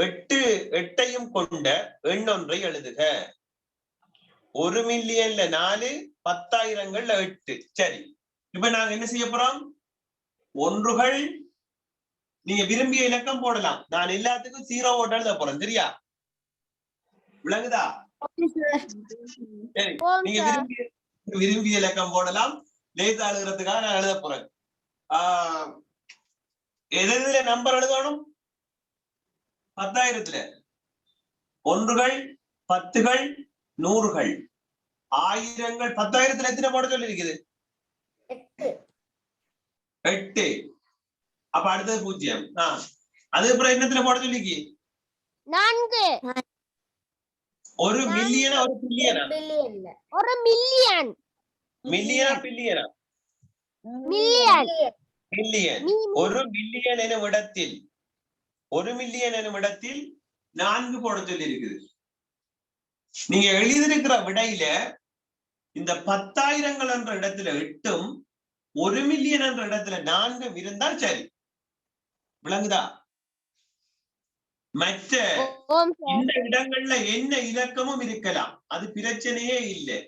எட்டையும் கொண்ட எண்ணொன்றை எழுதுக. 1 மில்லியன்ல 4, 10,000ங்கள்ல 8. சரி, இப்ப நாங்க என்ன செய்ய போறோம்? ஒன்றுகள் நீங்க விரும்பிய இலக்கம் போடலாம். நான் எல்லாத்துக்கும் 0 ஓட்டு எழுத போறேன். சரியா? விளங்குதா? சரி, நீங்க விரும்பிய இலக்கம் போடலாம். லேசா எழுதுறதுக்காக நான் எழுத போறேன். எதுல நம்பர் எழுதணும்? 10,000த்துல ஒன்றுகள், 10கள், 100கள், 1000கள். 10,000த்துல எத்தனை போட சொல்லி இருக்குது? 8. அப்ப அடுத்தது 0. அதுக்கப்புறம் என்னத்துல போட சொல்லிக்கு? 4. 1 மில்லியனா 1 பில்லியனா? 1 மில்லியன். மில்லியனா பில்லியனா? மில்லியன். மில்லியன். 1 மில்லியன் எனும் இடத்தில் 1 மில்லியன் எனும் இடத்தில் 4 போட சொல்லி இருக்குது. நீங்க எழுதியிருக்கிற விடையில இந்த 10,000ங்கள் என்ற இடத்துல 8ம் 1 மில்லியன் என்ற இடத்துல 4 இருந்தால் சரி. விளங்குதா? மற்ற இந்த இடங்கள்ல என்ன இலக்கமும் இருக்கலாம், அது பிரச்சனையே இல்லை.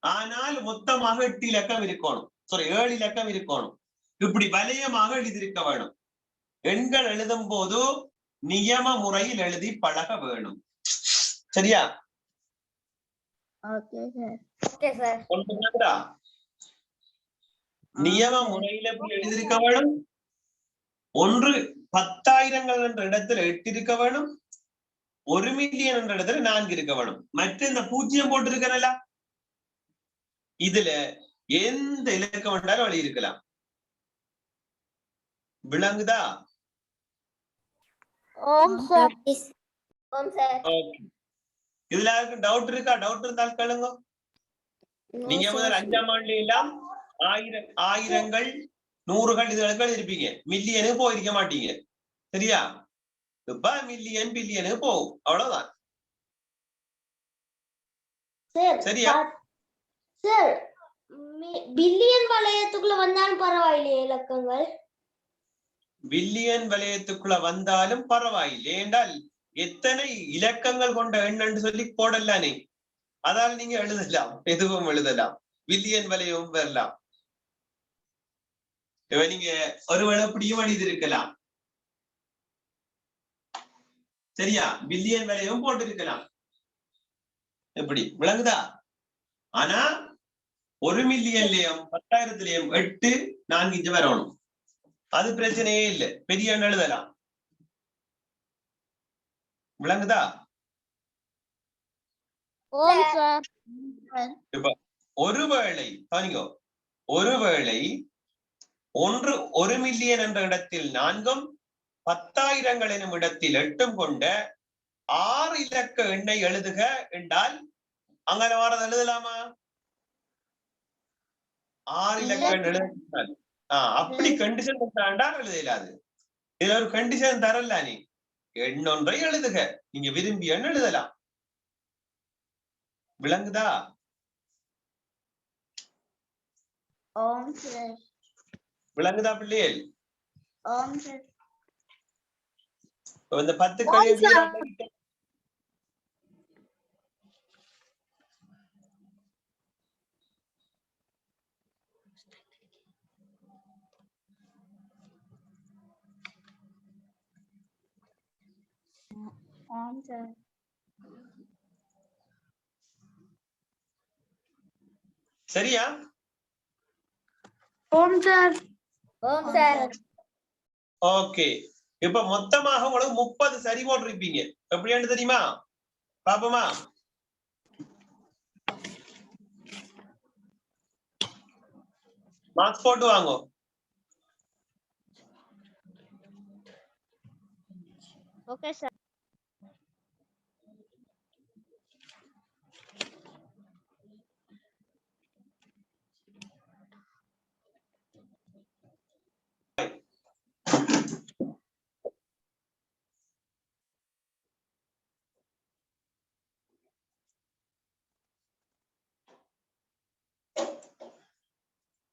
ஆனால் மொத்தமாக 8 இலக்கம் இருக்கணும். 7 இலக்கம் இருக்கணும். இப்படி வலயமாக எழுதியிருக்க வேணும். எண்கள் எழுதும் போது நியம முறையில் எழுதி பழக வேணும். சரியா? நியம முறையில எழுதியிருக்க வேணும். 1 10,000ங்கள் என்ற இடத்துல 8 இருக்க வேணும். 1 மில்லியன் என்ற இடத்துல 4 இருக்க வேணும். மற்ற இந்த 0 போட்டு இருக்கல, இதுல எந்த இலக்கம் வேண்டாலும் வழி இருக்கலாம். விளங்குதா? இதுல யாருக்கும் டவுட் இருக்கா? டவுட் இருந்தால் கேளுங்க. நீங்க முதல் 5ஆம் ஆண்டுல எல்லாம் 1000, 1000ங்கள், 100கள் இதுகளுக்கு இருப்பீங்க. மில்லியனுக்கு போயிருக்க மாட்டீங்க. சரியா? இப்ப மில்லியன் பில்லியனுக்கு போகும். அவ்வளவுதான். சரியா? பில்லியன் வளையத்துக்குள்ள வந்தாலும் பரவாயில்லையே இலக்கங்கள்? பில்லியன் வலயத்துக்குள்ள வந்தாலும் பரவாயில்லை. ஏண்டால் எத்தனை இலக்கங்கள் கொண்ட எண்ணு சொல்லி போடலானே, அதால் நீங்க எழுதலாம், எதுவும் எழுதலாம். பில்லியன் வலயம் வரலாம். நீங்க ஒருவேளை இப்படியும் எழுதியிருக்கலாம். சரியா? பில்லியன் வலயம் போட்டிருக்கலாம். எப்படி? விளங்குதா? ஆனா 1 மில்லியன்லயும் 10,000த்திலயும் 8, 4 இன்ச்சு வரணும். அது பிரச்சனையே இல்லை. பெரிய எண் எழுதலாம். விளங்குதா? இப்ப ஒருவேளை 1 மில்லியன் என்ற இடத்தில் 4ம் 10,000ங்கள் எனும் இடத்தில் 8ம் கொண்ட 6 இலக்க எண்ணை எழுதுக என்றால் அங்க வாரது எழுதலாமா? 6 இலக்க எண் எழுத அப்படி கண்டிஷன் எழுதலாது. இதுல ஒரு கண்டிஷன் தரல. நீ எண்ணொன்றை எழுதுக. நீங்க விரும்பிய எண் எழுதலாம். விளங்குதா? விளங்குதா பிள்ளைகள்? இந்த 10 கழிவு சரியா? ஓகே. இப்ப மொத்தமாக உங்களுக்கு 30 சரி போட்டிருப்பீங்க. எப்படின்னு தெரியுமா? பாப்போமா? மார்க்ஸ் போட்டு வாங்க. Okay sir.